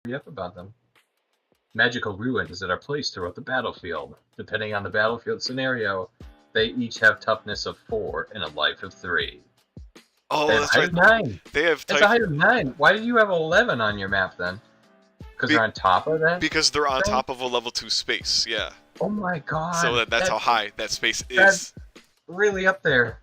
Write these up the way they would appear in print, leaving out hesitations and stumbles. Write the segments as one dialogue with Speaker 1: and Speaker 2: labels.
Speaker 1: Yep, about them. Magical ruins that are placed throughout the battlefield. Depending on the battlefield scenario, they each have toughness of 4 and a life of 3.
Speaker 2: Oh,
Speaker 1: They have
Speaker 2: that's
Speaker 1: height
Speaker 2: right.
Speaker 1: of 9.
Speaker 2: They have
Speaker 1: It's a height of 9. Why do you have 11 on your map then? Because they're on top of that?
Speaker 2: Because they're on top of a level 2 space, yeah.
Speaker 1: Oh my god.
Speaker 2: So that's how high that space is.
Speaker 1: That's really up there.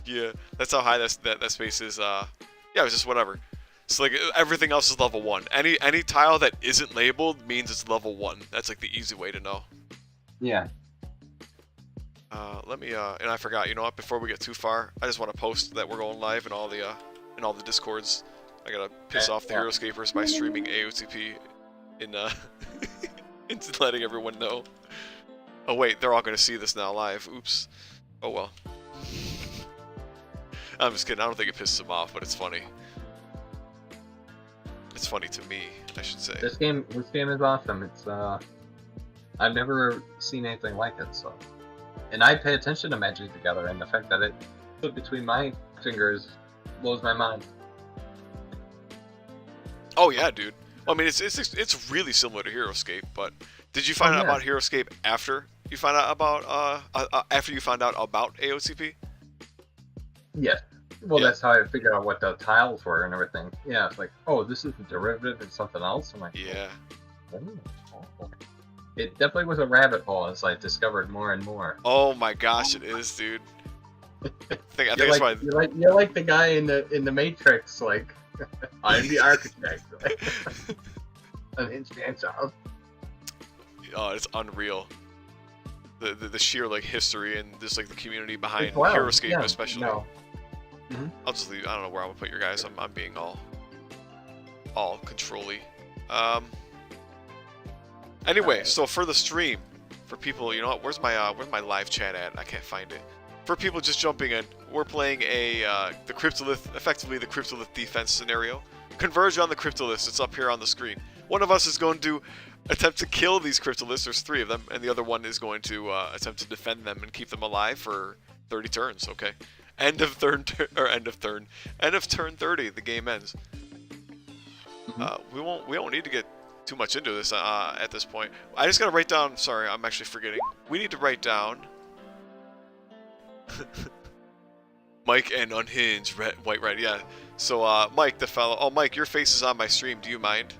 Speaker 2: Yeah, that's how high that space is. Yeah, it's just whatever. So like everything else is level 1. Any tile that isn't labeled means it's level 1. That's like the easy way to know.
Speaker 1: Yeah.
Speaker 2: Let me and I forgot. You know what? Before we get too far, I just want to post that we're going live in all the discords. I gotta piss off the Heroescapers by streaming AOTP in into letting everyone know. Oh wait, they're all gonna see this now live. Oops. Oh well. I'm just kidding. I don't think it pisses them off, but it's funny. It's funny to me, I should say.
Speaker 1: This game is awesome. It's I've never seen anything like it. So, and I pay attention to Magic the Gathering, and the fact that it put between my fingers blows my mind.
Speaker 2: Oh yeah, dude. I mean, it's really similar to Heroescape, but did you find out about Heroescape after you found out about AOTP?
Speaker 1: Yes. Well, that's how I figured out what the tiles were and everything. Yeah, it's like, oh, this is a derivative of something else. I'm like,
Speaker 2: yeah.
Speaker 1: Oh. It definitely was a rabbit hole as I discovered more and more.
Speaker 2: Oh my gosh, it is, dude. I think that's why
Speaker 1: you're like the guy in the Matrix, like I'm the architect. An instant child.
Speaker 2: Oh, it's unreal. The sheer like history and just like the community behind Heroescape, especially.
Speaker 1: No.
Speaker 2: I'll just leave. I don't know where I'm gonna put your guys. I'm being all control-y. Anyway, so for the stream, for people, you know what? Where's my live chat at? I can't find it. For people just jumping in, we're playing the Cryptolith, effectively the Cryptolith defense scenario. Converge on the Cryptoliths. It's up here on the screen. One of us is going to attempt to kill these Cryptoliths. There's 3 of them, and the other one is going to attempt to defend them and keep them alive for 30 turns. Okay. End of turn 30. The game ends. We won't need to get too much into this at this point. I just gotta write down. Sorry, I'm actually forgetting. We need to write down. Mike and Unhinged, White Red, yeah. So, Mike, the fellow. Oh, Mike, your face is on my stream. Do you mind?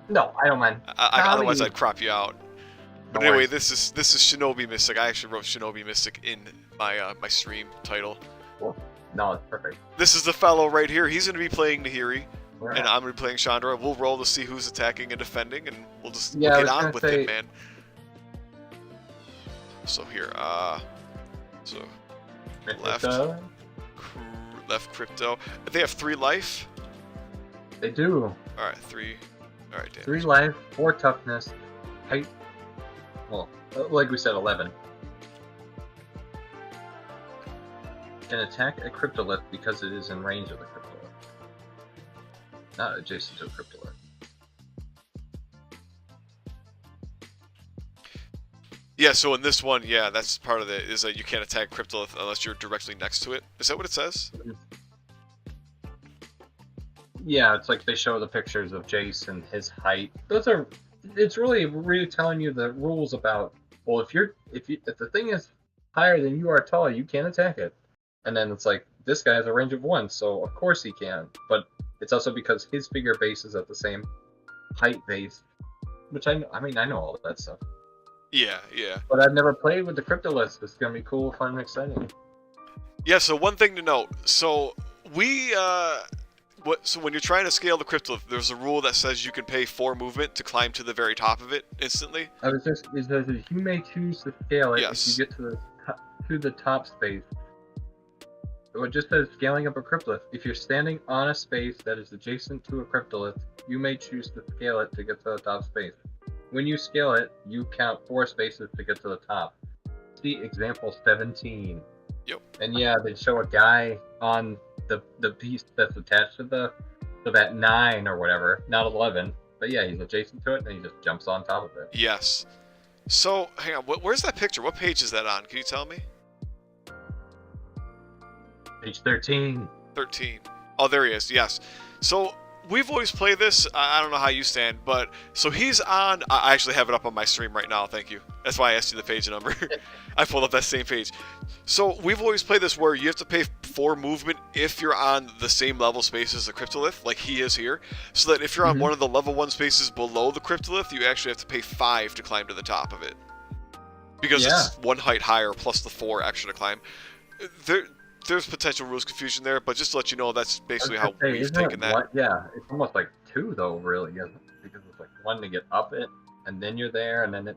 Speaker 1: No, I don't mind.
Speaker 2: Otherwise, I'd crop you out. But
Speaker 1: No
Speaker 2: anyway,
Speaker 1: worries.
Speaker 2: this is Shinobimystic. I actually wrote Shinobimystic in my my stream title.
Speaker 1: Cool. No, it's perfect.
Speaker 2: This is the fellow right here. He's going to be playing Nahiri, and I'm going to be playing Chandra. We'll roll to see who's attacking and defending, and we'll just get on with it, man. So here, so left crypto. They have 3 life.
Speaker 1: They do.
Speaker 2: All right, 3. All right, damn.
Speaker 1: 3 life, 4 toughness, height. Well, like we said, 11. Can attack a Cryptolith because it is in range of the Cryptolith, not adjacent to a Cryptolith.
Speaker 2: Yeah, so in this one, yeah, that's part of it, is that you can't attack Cryptolith unless you're directly next to it. Is that what it says?
Speaker 1: Yeah, it's like they show the pictures of Jace and his height. It's really telling you the rules about, well, if the thing is higher than you are tall, you can't attack it. And then it's like, this guy has a range of 1, so of course he can. But it's also because his figure base is at the same height base, which I know all of that stuff.
Speaker 2: Yeah, yeah.
Speaker 1: But I've never played with the Cryptoliths. It's gonna be cool, fun, and exciting.
Speaker 2: Yeah. So one thing to note. So so when you're trying to scale the Cryptolith, there's a rule that says you can pay 4 movement to climb to the very top of it instantly.
Speaker 1: It says you may choose to scale it if you get to the top space. It just says scaling up a Cryptolith. If you're standing on a space that is adjacent to a Cryptolith, you may choose to scale it to get to the top space. When you scale it, you count 4 spaces to get to the top. See example 17.
Speaker 2: Yep. And
Speaker 1: yeah, they show a guy on the piece that's attached to that 9 or whatever, not 11. But yeah, he's adjacent to it and he just jumps on top of it.
Speaker 2: Yes. So hang on, where's that picture? What page is that on? Can you tell me?
Speaker 1: Page 13.
Speaker 2: 13. Oh, there he is. Yes. So we've always played this. I don't know how you stand, but so he's on. I actually have it up on my stream right now. Thank you. That's why I asked you the page number. I pulled up that same page. So we've always played this where you have to pay 4 movement if you're on the same level space as the Cryptolith, like he is here. So that if you're on one of the level 1 spaces below the Cryptolith, you actually have to pay 5 to climb to the top of it. Because it's 1 height higher plus the 4 extra to climb. There's potential rules confusion there, but just to let you know, that's basically how we've taken that.
Speaker 1: Yeah, it's almost like 2 though, really, isn't it? Because it's like 1 to get up it, and then you're there, and then it.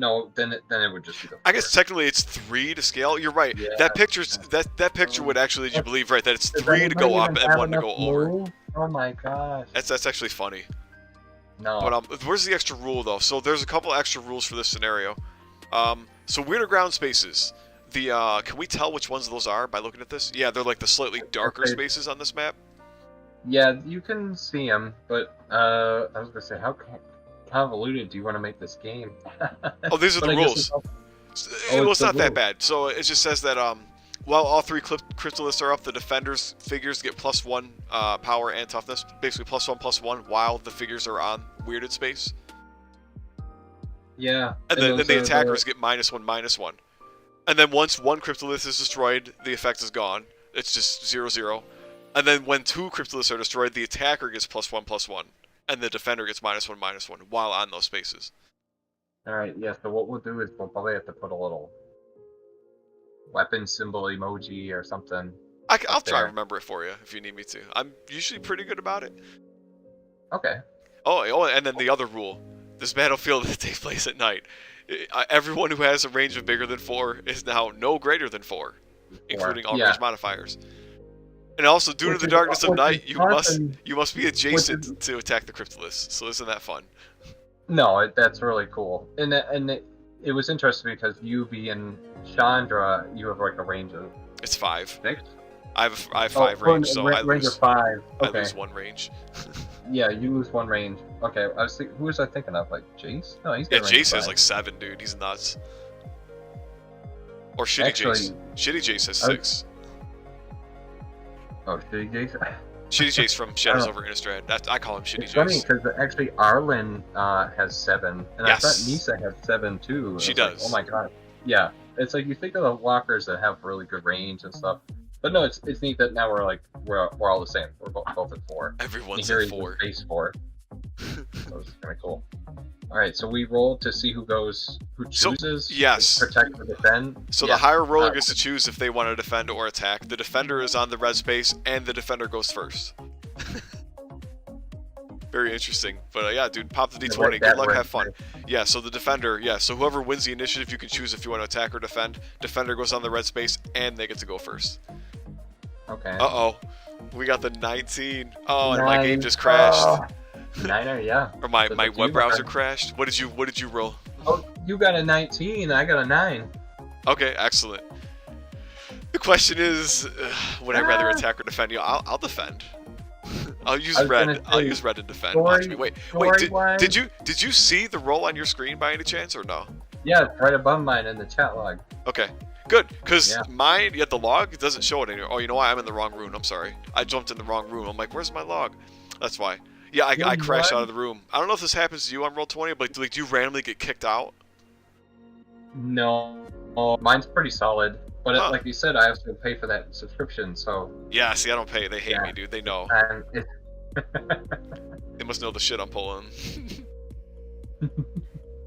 Speaker 1: No, then it would just be the 4.
Speaker 2: I guess technically it's 3 to scale. You're right.
Speaker 1: Yeah.
Speaker 2: That picture would actually lead you to believe, right, that it's 3 to go up and 1 to go over.
Speaker 1: Oh my gosh.
Speaker 2: That's actually funny.
Speaker 1: No.
Speaker 2: But where's the extra rule though? So there's a couple extra rules for this scenario. So weirder ground spaces. Can we tell which ones those are by looking at this? Yeah, they're like the slightly darker spaces on this map.
Speaker 1: Yeah, you can see them, but I was gonna say, how convoluted do you want to make this game?
Speaker 2: Oh, these are the rules. Well, it's not that bad. So it just says that while all 3 Cryptoliths are up, the defender's figures get +1 power and toughness, basically +1/+1, while the figures are on weirded space.
Speaker 1: Yeah.
Speaker 2: And then the attackers get -1/-1. And then once 1 Cryptolith is destroyed, the effect is gone. It's just 0/0. And then when 2 Cryptoliths are destroyed, the attacker gets +1/+1. And the defender gets -1/-1 while on those spaces.
Speaker 1: Alright, yeah, so what we'll do is we'll probably have to put a little weapon symbol emoji or something.
Speaker 2: I'll try to remember it for you if you need me to. I'm usually pretty good about it.
Speaker 1: Okay.
Speaker 2: Oh, and then the other rule. This battlefield takes place at night. Everyone who has a range of bigger than 4 is now no greater than 4, including all range modifiers. And also, due to the darkness of night, you must be adjacent to attack the Cryptoliths. So isn't that fun?
Speaker 1: No, that's really cool. And it was interesting because you being Chandra, you have like a range of...
Speaker 2: It's 5.
Speaker 1: 6?
Speaker 2: I have 5 range, so I
Speaker 1: range of 5. Okay.
Speaker 2: I lose 1 range.
Speaker 1: Yeah, you lose 1 range. Okay, who was I thinking of? Like Jace? No, he's got
Speaker 2: Jace has like 7, dude. He's nuts. Or Shitty Jace. Shitty Jace has 6.
Speaker 1: Oh, Shitty Jace?
Speaker 2: Shitty Jace from Shadows over Innistrad. I call him Shitty Jace.
Speaker 1: It's funny because actually Arlen has 7, and I thought Nisa had 7 too.
Speaker 2: She does.
Speaker 1: Like, oh my god. Yeah, it's like you think of the walkers that have really good range and stuff, but no, it's neat that now we're all the same. We're both at 4.
Speaker 2: Everyone's at 4.
Speaker 1: Base 4. So it's kind of cool. All right, so we roll to see who chooses.
Speaker 2: Yes.
Speaker 1: Protect or defend.
Speaker 2: So the higher roller gets to choose if they want to defend or attack. The defender is on the red space, and the defender goes first. Very interesting. But yeah, dude, pop the D20. Good luck, have fun. Yeah, so the defender, so whoever wins the initiative, you can choose if you want to attack or defend. Defender goes on the red space, and they get to go first.
Speaker 1: Okay.
Speaker 2: Uh-oh. We got the 19. Oh, and my game just crashed.
Speaker 1: Oh. 9er, yeah.
Speaker 2: Or my web browser crashed. What did you roll?
Speaker 1: Oh, you got a 19. I got a 9.
Speaker 2: Okay, excellent. The question is, would I rather attack or defend? I'll defend. I'll use red. I'll use red to defend. Watch me. Wait. Did you see the roll on your screen by any chance or no?
Speaker 1: Yeah, it's right above mine in the chat log.
Speaker 2: Okay. Good, because mine, the log, it doesn't show it anymore. Oh, you know what? I'm in the wrong room. I'm sorry. I jumped in the wrong room. I'm like, where's my log? That's why. Yeah, I crashed out of the room. I don't know if this happens to you on Roll20, but like, do you randomly get kicked out?
Speaker 1: No. Mine's pretty solid. But like you said, I have to pay for that subscription, so...
Speaker 2: Yeah, see, I don't pay. They hate me, dude. They know. They must know the shit I'm pulling.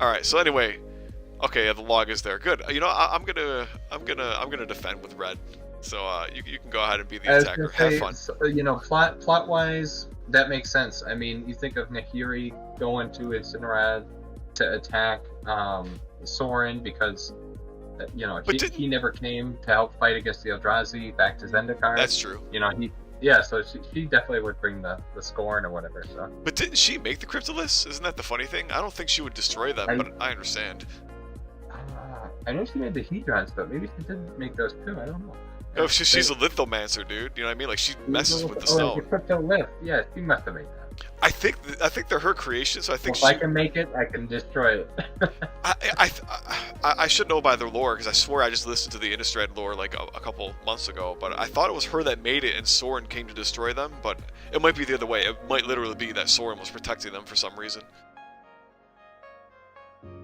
Speaker 2: Alright, so anyway... Okay, yeah, the log is there. Good. You know, I'm gonna defend with red. So you can go ahead and be the attacker. Have fun.
Speaker 1: You know, plot wise, that makes sense. I mean, you think of Nahiri going to Incineroar to attack Soren because you know he never came to help fight against the Eldrazi back to Zendikar.
Speaker 2: That's true.
Speaker 1: You know so she definitely would bring the scorn or whatever. So.
Speaker 2: But didn't she make the Cryptoliths? Isn't that the funny thing? I don't think she would destroy them, but I understand.
Speaker 1: I know she made the Hedrons, but maybe she did make those too. I don't know.
Speaker 2: Oh, she's a lithomancer, dude. You know what I mean? Like, she messes with the stone.
Speaker 1: The Cryptolith. Yeah, she must have made that.
Speaker 2: I think they're her creation, so I think
Speaker 1: Well, if I can make it, I can destroy it.
Speaker 2: I should know by their lore, because I swear I just listened to the Innistrad lore like a couple months ago, but I thought it was her that made it and Soren came to destroy them, but it might be the other way. It might literally be that Soren was protecting them for some reason.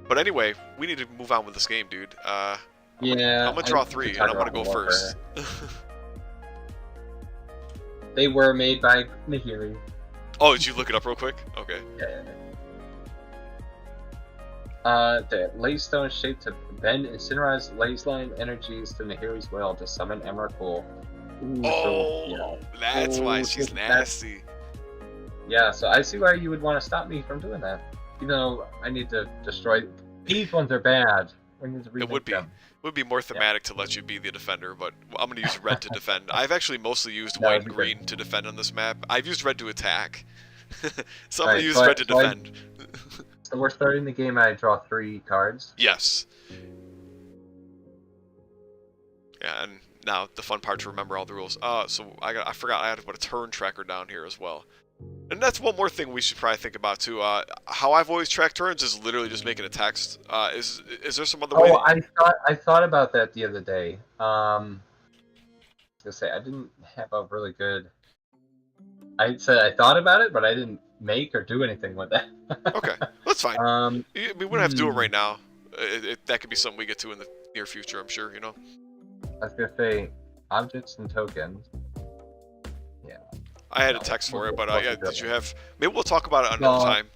Speaker 2: But anyway, we need to move on with this game, dude.
Speaker 1: Yeah.
Speaker 2: I'm gonna draw 3, and I'm gonna go first.
Speaker 1: They were made by Nahiri.
Speaker 2: Oh, did you look it up real quick? Okay.
Speaker 1: Yeah. The Laystone shaped to bend incinerated Laceline energies to Nahiri's will to summon Emrakul.
Speaker 2: That's why she's nasty.
Speaker 1: Yeah, so I see why you would want to stop me from doing that. You know, I need to destroy. These ones are bad. We need to remake them.
Speaker 2: It would be more thematic to let you be the defender, but I'm going to use red to defend. I've actually mostly used white and green to defend on this map. I've used red to attack. So I'm going to use red to defend.
Speaker 1: So we're starting the game, I draw 3 cards?
Speaker 2: Yes. Yeah, and now the fun part to remember all the rules. So I forgot I had to put a turn tracker down here as well. And that's one more thing we should probably think about too. How I've always tracked turns is literally just making a text. Is there some other way?
Speaker 1: Oh, I thought about that the other day. I was gonna say I didn't have a really good. I said I thought about it, but I didn't make or do anything with that.
Speaker 2: Okay, that's fine. We wouldn't have to do it right now. That could be something we get to in the near future, I'm sure. You know.
Speaker 1: I was gonna say objects and tokens. Yeah.
Speaker 2: I had a text for it, but yeah, did you have? Maybe we'll talk about it another time.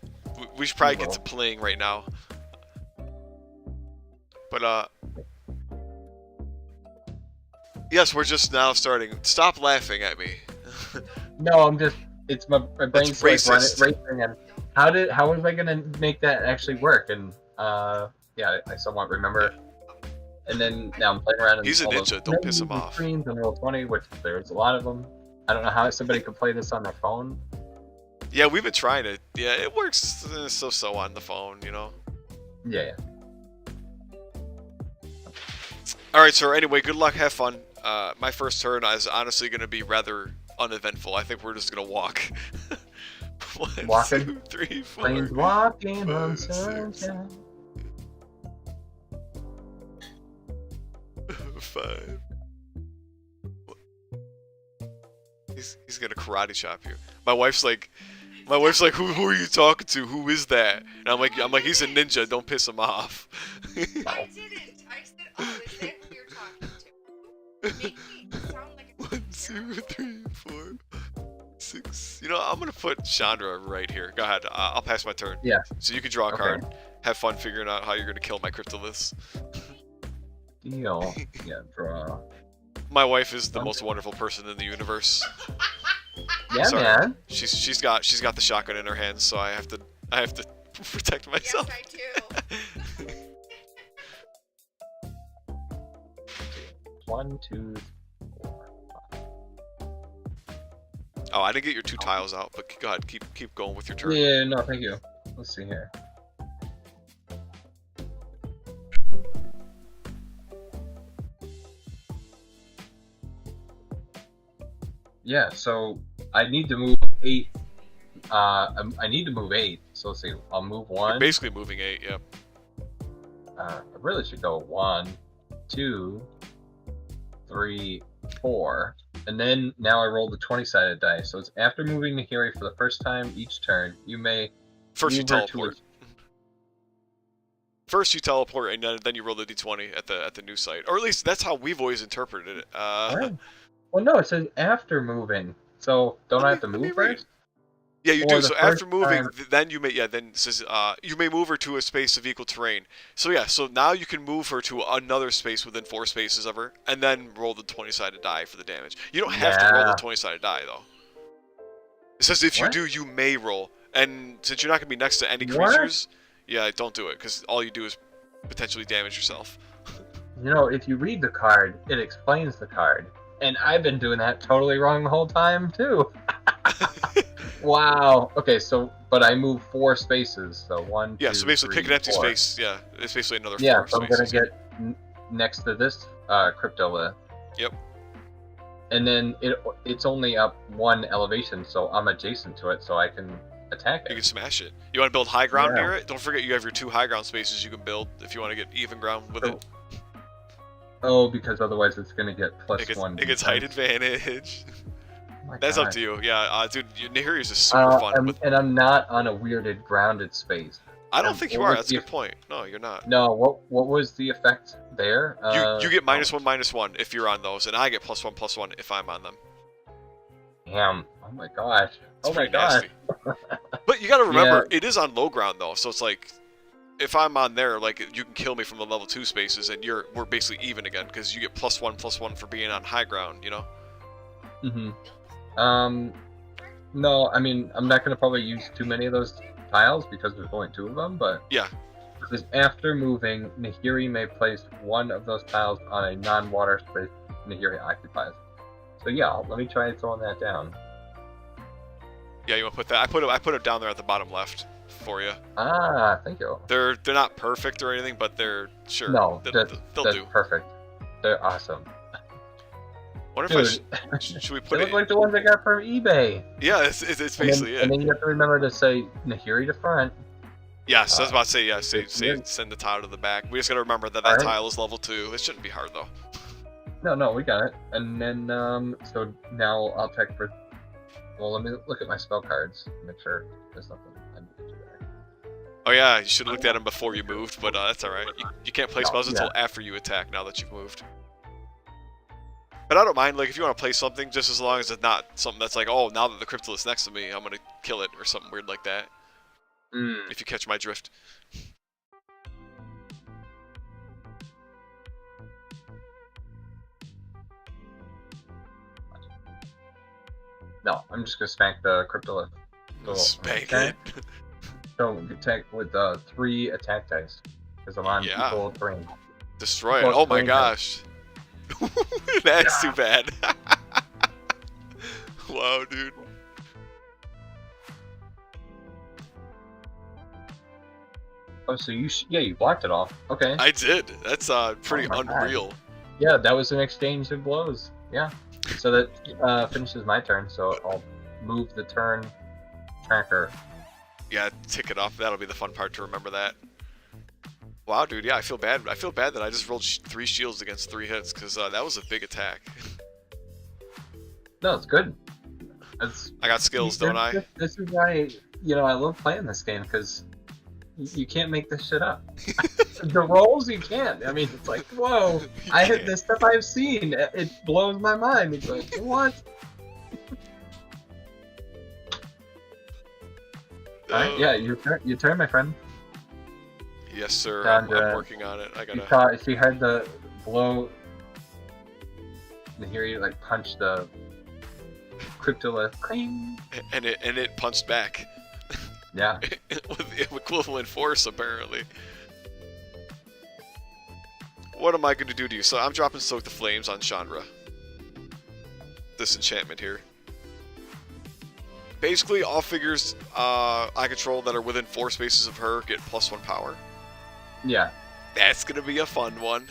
Speaker 2: We should probably get to playing right now. But yes, we're just now starting. Stop laughing at me.
Speaker 1: No, I'm just. It's my brain's like racing. And how was I gonna make that actually work? And yeah, I somewhat remember. And then now I'm playing around. In
Speaker 2: He's a ninja. Don't piss him off.
Speaker 1: Screens and Roll20, which there's a lot of them. I don't know how somebody could play this on their phone.
Speaker 2: Yeah, we've been trying it. Yeah, it works so on the phone, you know.
Speaker 1: Yeah.
Speaker 2: All right, sir. Anyway, good luck. Have fun. My first turn is honestly going to be rather uneventful. I think we're just going to walk. 1, 2, 3, 4.
Speaker 1: Planes walking on sunshine.
Speaker 2: 5. He's gonna karate chop you. My wife's like, who are you talking to? Who is that? And I'm like, he's a ninja. Don't piss him off.
Speaker 3: I didn't. I said, oh, is that who you're talking to? Make me sound like a
Speaker 2: 1, 2, 3, 4, 6. You know, I'm gonna put Chandra right here. Go ahead. I'll pass my turn.
Speaker 1: Yeah.
Speaker 2: So you can draw a card. Have fun figuring out how you're gonna kill my Cryptoliths.
Speaker 1: Deal. Yeah, draw.
Speaker 2: My wife is the most wonderful person in the universe.
Speaker 1: Yeah, man.
Speaker 2: She's got the shotgun in her hands, so I have to protect myself.
Speaker 3: Yes, I do.
Speaker 1: 1, 2, 4, 5.
Speaker 2: Oh, I didn't get your 2 tiles out, but go ahead, keep going with your turn.
Speaker 1: Yeah, no, thank you. Let's see here. Yeah, so I need to move 8. I need to move 8. So let's see. I'll move 1.
Speaker 2: You're basically moving 8. Yep.
Speaker 1: I really should go 1, 2, 3, 4, and then now I roll the 20-sided die. So it's after moving Nahiri for the first time each turn. You may
Speaker 2: first you teleport. First you teleport, and then you roll the d20 at the new site, or at least that's how we've always interpreted it.
Speaker 1: Right. Well, no, it says after moving. So don't I have to move first?
Speaker 2: Yeah, you do. So after moving, then you may then it says you may move her to a space of equal terrain. So yeah, so now you can move her to another space within 4 spaces of her, and then roll the 20-sided die for the damage. You don't have to roll the 20-sided die though. It says if you do, you may roll, and since you're not gonna be next to any creatures, yeah, don't do it because all you do is potentially damage yourself.
Speaker 1: You know, if you read the card, it explains the card. And I've been doing that totally wrong the whole time, too. Wow. Okay, so, but I move 4 spaces, so 1,
Speaker 2: yeah,
Speaker 1: 2,
Speaker 2: so basically
Speaker 1: 3,
Speaker 2: pick an empty
Speaker 1: 4.
Speaker 2: space, yeah, it's basically another 4 spaces.
Speaker 1: Yeah, so I'm going to get next to this Cryptolith.
Speaker 2: Yep.
Speaker 1: And then it's only up 1 elevation, so I'm adjacent to it, so I can attack
Speaker 2: You
Speaker 1: it.
Speaker 2: can smash it. You want to build high ground
Speaker 1: Yeah.
Speaker 2: near it? Don't forget you have your 2 high ground spaces you can build if you want to get even ground with it.
Speaker 1: Oh, because otherwise it's gonna get plus
Speaker 2: It
Speaker 1: 1
Speaker 2: gets height
Speaker 1: defense.
Speaker 2: advantage.
Speaker 1: Oh my
Speaker 2: That's up
Speaker 1: God.
Speaker 2: to you. Yeah, dude, Nahiri's is super fun.
Speaker 1: And I'm not on a weirded grounded space.
Speaker 2: I don't think you
Speaker 1: What
Speaker 2: are.
Speaker 1: was
Speaker 2: That's a good point. No, you're not.
Speaker 1: No, what was the effect there?
Speaker 2: You get
Speaker 1: oh,
Speaker 2: -1/-1 if you're on those, and I get +1/+1 if I'm on them.
Speaker 1: damn. Oh my gosh.
Speaker 2: It's
Speaker 1: Oh my
Speaker 2: pretty
Speaker 1: gosh.
Speaker 2: nasty. But you gotta remember,
Speaker 1: Yeah.
Speaker 2: it is on low ground though, so it's like, if I'm on there, like you can kill me from the level 2 spaces, and we're basically even again because you get +1/+1 for being on high ground. You know.
Speaker 1: No, I mean, I'm not gonna probably use too many of those tiles because there's only 2 of them, but
Speaker 2: Yeah.
Speaker 1: it says after moving, Nahiri may place one of those tiles on a non-water space Nahiri occupies. So yeah, let me try throwing that down.
Speaker 2: Yeah, you want to put that? I put it down there at the bottom left for you.
Speaker 1: Ah, thank you.
Speaker 2: They're not perfect or anything, but they're sure.
Speaker 1: No,
Speaker 2: they'll
Speaker 1: that's
Speaker 2: do.
Speaker 1: perfect. They're awesome.
Speaker 2: Wonder
Speaker 1: Dude,
Speaker 2: if should we
Speaker 1: They
Speaker 2: put
Speaker 1: look
Speaker 2: it?
Speaker 1: like the ones I got from eBay.
Speaker 2: Yeah, it's basically
Speaker 1: And
Speaker 2: it.
Speaker 1: then you have to remember to say Nahiri to front.
Speaker 2: Yes, I was about to say, yeah, say
Speaker 1: Yeah.
Speaker 2: send the tile to the back. We just gotta remember that
Speaker 1: Alright.
Speaker 2: tile is level 2. It shouldn't be hard though.
Speaker 1: No, we got it. And then, so now I'll check for. Well, let me look at my spell cards. Make sure there's nothing I need to do there.
Speaker 2: Oh yeah, you should have looked at them before you moved, but that's alright. You can't play
Speaker 1: No,
Speaker 2: spells until
Speaker 1: yeah.
Speaker 2: after you attack, now that you've moved. But I don't mind, like, if you want to play something, just as long as it's not something that's like, oh, now that the Cryptolith's next to me, I'm gonna kill it, or something weird like that. If you catch my drift.
Speaker 1: No, I'm just gonna spank the Cryptolith. So,
Speaker 2: Spank
Speaker 1: okay.
Speaker 2: it.
Speaker 1: So attack with 3 attack dice because I'm on
Speaker 2: Yeah.
Speaker 1: equal terrain.
Speaker 2: Destroy it.
Speaker 1: Well,
Speaker 2: Oh my
Speaker 1: fine,
Speaker 2: gosh. That's too bad. Wow, dude.
Speaker 1: Oh, so you blocked it off. Okay.
Speaker 2: I did. That's pretty
Speaker 1: Oh my God.
Speaker 2: unreal.
Speaker 1: Yeah, that was an exchange of blows. Yeah. So that finishes my turn. So I'll move the turn tracker.
Speaker 2: Yeah, tick it off. That'll be the fun part to remember that. Wow, dude. Yeah, I feel bad. I feel bad that I just rolled 3 shields against 3 hits because that was a big attack.
Speaker 1: No, it's good.
Speaker 2: I got skills, don't I?
Speaker 1: This is why I love playing this game because you can't make this shit up. The rolls you can't. I mean, it's like, whoa! This stuff I've seen. It blows my mind. It's like, what? Alright, yeah, your turn, my friend.
Speaker 2: Yes, sir.
Speaker 1: And,
Speaker 2: I'm working on it. I
Speaker 1: You
Speaker 2: gotta.
Speaker 1: she heard the blow. And here you like punch the Cryptolith. Cling.
Speaker 2: And it punched back
Speaker 1: Yeah.
Speaker 2: with equivalent force, apparently. What am I going to do to you? So I'm dropping Soak the Flames on Chandra. This enchantment here. Basically, all figures I control that are within 4 spaces of her get +1 power.
Speaker 1: Yeah.
Speaker 2: That's going to be a fun one.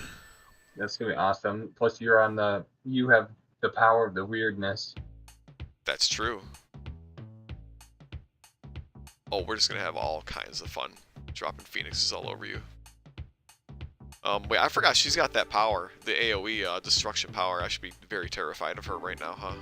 Speaker 1: That's gonna be awesome. Plus, you have the power of the weirdness.
Speaker 2: That's true. Oh, we're just going to have all kinds of fun. Dropping phoenixes all over you. Wait, I forgot she's got that power. The AoE destruction power. I should be very terrified of her right now, huh?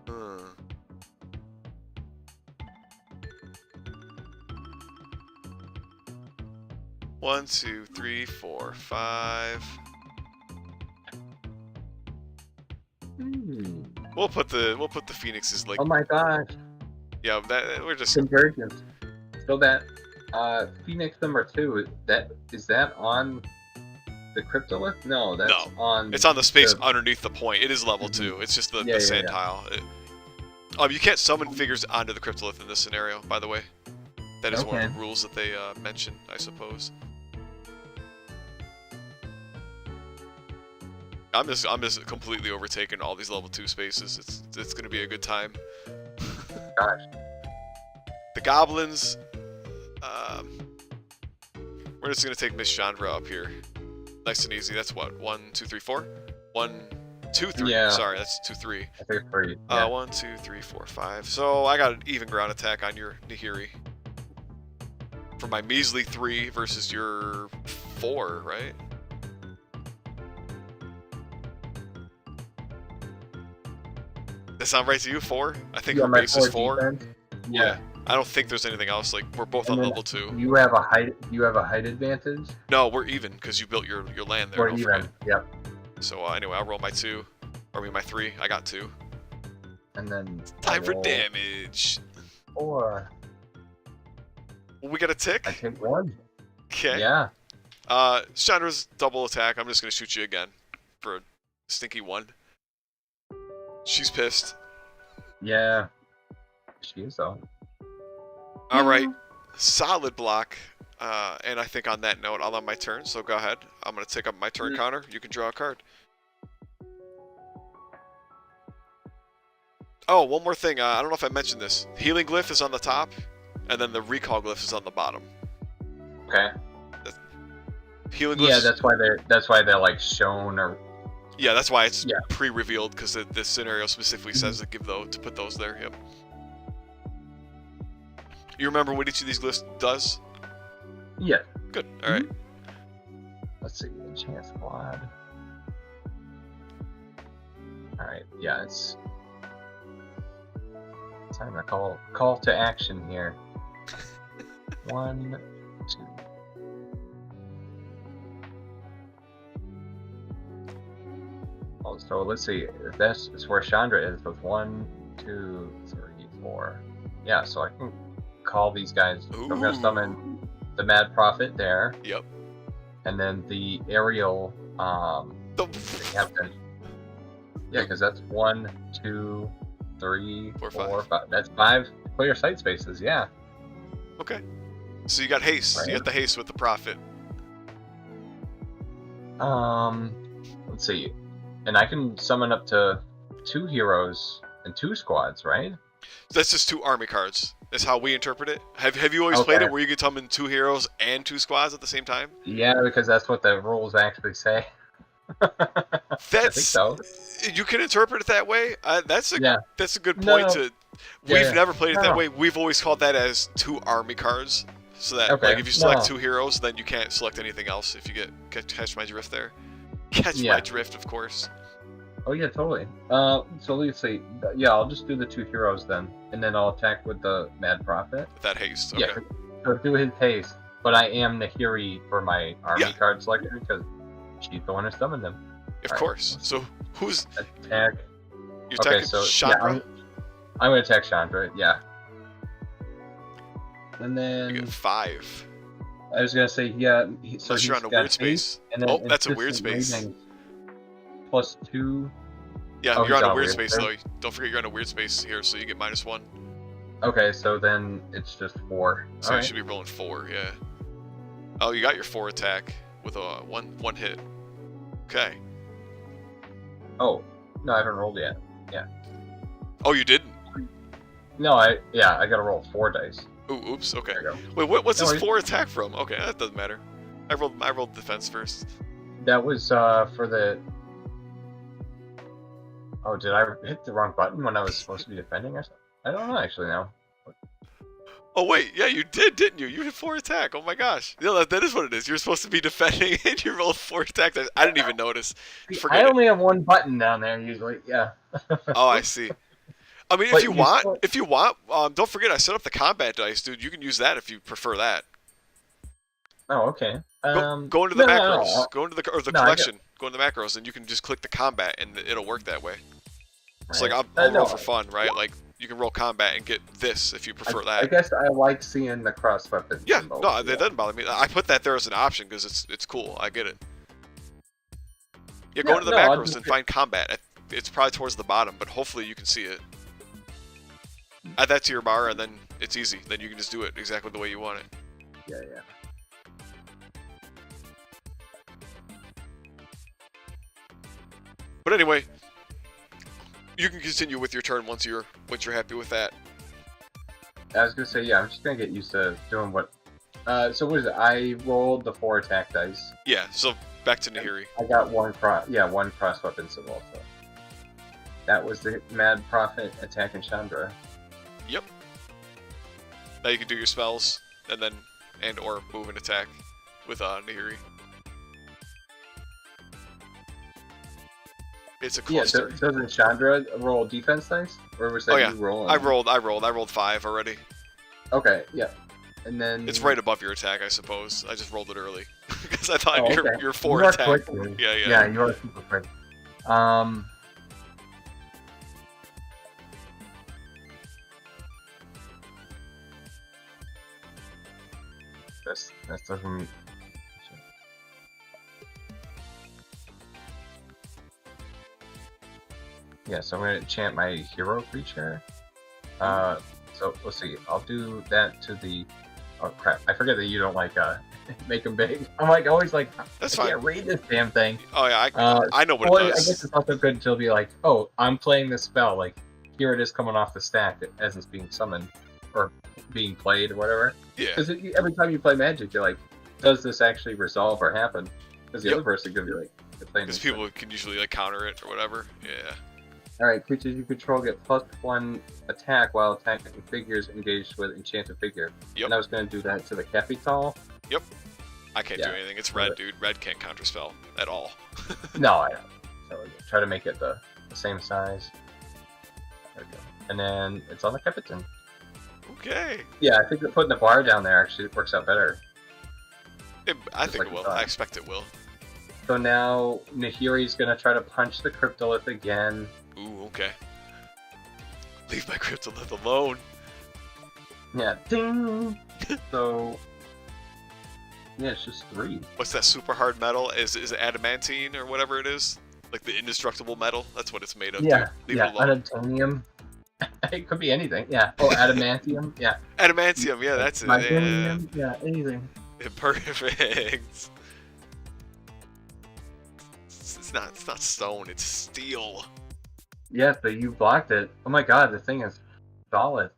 Speaker 2: Hmm. One, 2, 3, 4, 5. We'll put the phoenixes like
Speaker 1: Oh my gosh.
Speaker 2: yeah. We're just
Speaker 1: Convergence. So that Phoenix number 2, is that on the Cryptolith? No, that's
Speaker 2: No.
Speaker 1: on.
Speaker 2: It's on the space underneath the point. It is level
Speaker 1: Mhm.
Speaker 2: 2. It's just the
Speaker 1: Yeah,
Speaker 2: sand
Speaker 1: yeah.
Speaker 2: tile. You can't summon figures onto the Cryptolith in this scenario, by the way. That is one of
Speaker 1: Okay.
Speaker 2: the rules that they mentioned, I suppose. I'm just completely overtaking all these level 2 spaces. It's gonna be a good time.
Speaker 1: Gosh.
Speaker 2: The goblins, We're just gonna take Miss Chandra up here. Nice and easy. That's what? 1, 2, 3, 4? 1, 2, 3.
Speaker 1: Yeah.
Speaker 2: Sorry, that's 2, 3.
Speaker 1: I think 3. Yeah.
Speaker 2: 1, 2, 3, 4, 5. So I got an even ground attack on your Nahiri. For my measly 3 versus your 4, right? That sound right to you? 4? I think her
Speaker 1: my
Speaker 2: base is 4.
Speaker 1: defense. Yeah.
Speaker 2: I don't think there's anything else. Like, we're both
Speaker 1: And
Speaker 2: on
Speaker 1: then
Speaker 2: level 2.
Speaker 1: You have a height. You have a height advantage.
Speaker 2: No, we're even because you built your land there.
Speaker 1: We're
Speaker 2: don't
Speaker 1: even.
Speaker 2: forget.
Speaker 1: Yep.
Speaker 2: So anyway, I'll roll my 2. Or I mean my 3. I got 2.
Speaker 1: And then
Speaker 2: Time for
Speaker 1: roll
Speaker 2: damage.
Speaker 1: 4.
Speaker 2: We got a tick.
Speaker 1: I take 1.
Speaker 2: Okay.
Speaker 1: Yeah.
Speaker 2: Chandra's double attack. I'm just gonna shoot you again for a stinky 1. She's pissed.
Speaker 1: Yeah. She is though.
Speaker 2: All right, solid block. And I think on that note, I'll end my turn. So go ahead. I'm gonna take up my turn counter. You can draw a card. Oh, one more thing. I don't know if I mentioned this. Healing glyph is on the top, and then the recall glyph is on the bottom.
Speaker 1: Okay.
Speaker 2: Healing glyphs.
Speaker 1: Yeah, that's why they're like shown or.
Speaker 2: Yeah, that's why it's
Speaker 1: Yeah.
Speaker 2: pre-revealed because the scenario specifically says to put those there. Yep. You remember what each of these glyphs does?
Speaker 1: Yeah.
Speaker 2: Good. All right.
Speaker 1: Let's see. Enchant squad. All right. Yeah, it's time to call to action here. 1, 2. Oh, so let's see. This is where Chandra is with 1, 2, 3, 4. Yeah, so I can call these guys. So I'm gonna summon the Mad Prophet there.
Speaker 2: Yep.
Speaker 1: And then the aerial the captain. Yeah, because that's 1, 2, 3, 4, 5. That's 5 clear sight spaces. Yeah.
Speaker 2: Okay. So you got haste.
Speaker 1: Right.
Speaker 2: You got the haste with the prophet.
Speaker 1: Let's see. And I can summon up to 2 heroes and 2 squads, right?
Speaker 2: That's just 2 army cards. That's how we interpret it. Have you always played it where you can summon 2 heroes and 2 squads at the same time?
Speaker 1: Yeah, because that's what the rules actually say. I think so.
Speaker 2: You can interpret it that way. That's a good point.
Speaker 1: No.
Speaker 2: We've never played it that way. We've always called that as 2 army cards. So that like if you select 2 heroes, then you can't select anything else. If you catch my drift there. Catch my drift, of course.
Speaker 1: Oh yeah, totally. So let's see. Yeah, I'll just do the 2 heroes then, and then I'll attack with the Mad Prophet.
Speaker 2: With that haste. Okay.
Speaker 1: Yeah, so do his haste. But I am Nahiri for my army card selector because she's the one who summoned them.
Speaker 2: Of course.
Speaker 1: Right.
Speaker 2: So who's
Speaker 1: attack?
Speaker 2: You attacking Chandra?
Speaker 1: Yeah, I'm gonna attack Chandra. Yeah. And then
Speaker 2: you get 5.
Speaker 1: I was gonna say
Speaker 2: so you're on a weird space.
Speaker 1: And then
Speaker 2: oh, that's a weird space.
Speaker 1: Plus 2.
Speaker 2: Yeah, you're on a weird space though. Don't forget you're on a weird space here, so you get -1.
Speaker 1: Okay, so then it's just 4.
Speaker 2: So you should be rolling 4, yeah. Oh, you got your 4 attack with a one hit. Okay.
Speaker 1: Oh, no, I haven't rolled yet. Yeah.
Speaker 2: Oh, you didn't?
Speaker 1: No, I gotta roll 4 dice.
Speaker 2: Ooh, oops. Okay.
Speaker 1: There you go.
Speaker 2: Wait, what's this 4 attack from? Okay, that doesn't matter. I rolled defense first.
Speaker 1: That was for the. Oh, did I hit the wrong button when I was supposed to be defending or something? I don't know actually now.
Speaker 2: Oh wait, yeah, you did, didn't you? You hit 4 attack. Oh my gosh. Yeah, that is what it is. You're supposed to be defending and you rolled 4 attack. I didn't even notice.
Speaker 1: I only have 1 button down there usually. Yeah.
Speaker 2: Oh, I see. I mean, if you want, don't forget I set up the combat dice, dude. You can use that if you prefer that.
Speaker 1: Oh, okay.
Speaker 2: Go into the macros. Go into the collection. Go into the macros, and you can just click the combat, and it'll work that way. It's like I'll roll for fun, right? Like you can roll combat and get this if you prefer that.
Speaker 1: I guess I like seeing the cross weapons.
Speaker 2: Yeah, no, it doesn't bother me. I put that there as an option because it's cool. I get it. Yeah, go into the macros and find combat. It's probably towards the bottom, but hopefully you can see it. Add that to your bar, and then it's easy. Then you can just do it exactly the way you want it.
Speaker 1: Yeah.
Speaker 2: But anyway, you can continue with your turn once you're happy with that.
Speaker 1: I was gonna say, yeah, I'm just gonna get used to doing what So what is it? I rolled the 4 attack dice.
Speaker 2: Yeah. So back to Nahiri.
Speaker 1: I got one cross weapon symbol. So that was the Mad Prophet attacking Chandra.
Speaker 2: Yep. Now you can do your spells and then or move and attack with Nahiri. It's a cluster.
Speaker 1: Yeah, doesn't Chandra roll defense dice? Or was that you rolling?
Speaker 2: I rolled 5 already.
Speaker 1: Okay, yeah. And then
Speaker 2: it's right above your attack, I suppose. I just rolled it early because I thought your 4 attack.
Speaker 1: Quick,
Speaker 2: yeah.
Speaker 1: Yeah, you are super quick. That doesn't. Yeah, so I'm gonna chant my hero creature. So let's see. I'll do that to the. Oh crap! I forget that you don't like make them big. I'm like always like.
Speaker 2: That's
Speaker 1: I
Speaker 2: fine.
Speaker 1: can't read this damn thing.
Speaker 2: Oh yeah, I know what it does.
Speaker 1: I guess it's also good to be like, oh, I'm playing this spell. Like, here it is coming off the stack as it's being summoned or being played or whatever.
Speaker 2: Yeah.
Speaker 1: Because every time you play Magic, you're like, does this actually resolve or happen? Because the other person could be like,
Speaker 2: because people can usually like counter it or whatever. Yeah.
Speaker 1: Alright, creatures you control get +1 attack while attacking figures engaged with enchanted figure.
Speaker 2: Yep.
Speaker 1: And I was going to do that to the Capital.
Speaker 2: Yep. I can't do anything. It's red, dude. Red can't counterspell at all.
Speaker 1: No, I don't. So try to make it the same size. There we go. And then it's on the Capitan.
Speaker 2: Okay.
Speaker 1: Yeah, I think that putting the bar down there actually works out better.
Speaker 2: I think it will. I expect it will.
Speaker 1: So now Nahiri's going to try to punch the Cryptolith again.
Speaker 2: Ooh, okay. Leave my Cryptolith alone.
Speaker 1: Yeah, ding! So, yeah, it's just 3.
Speaker 2: What's that super hard metal? Is it adamantine or whatever it is? Like the indestructible metal? That's what it's made of.
Speaker 1: Yeah,
Speaker 2: Leave it alone.
Speaker 1: Adamantium. It could be anything, yeah. Oh, adamantium, yeah.
Speaker 2: Adamantium, yeah, that's it.
Speaker 1: Yeah, anything.
Speaker 2: Perfect. It's not stone, it's steel.
Speaker 1: Yes, but you blocked it. Oh my god, the thing is solid.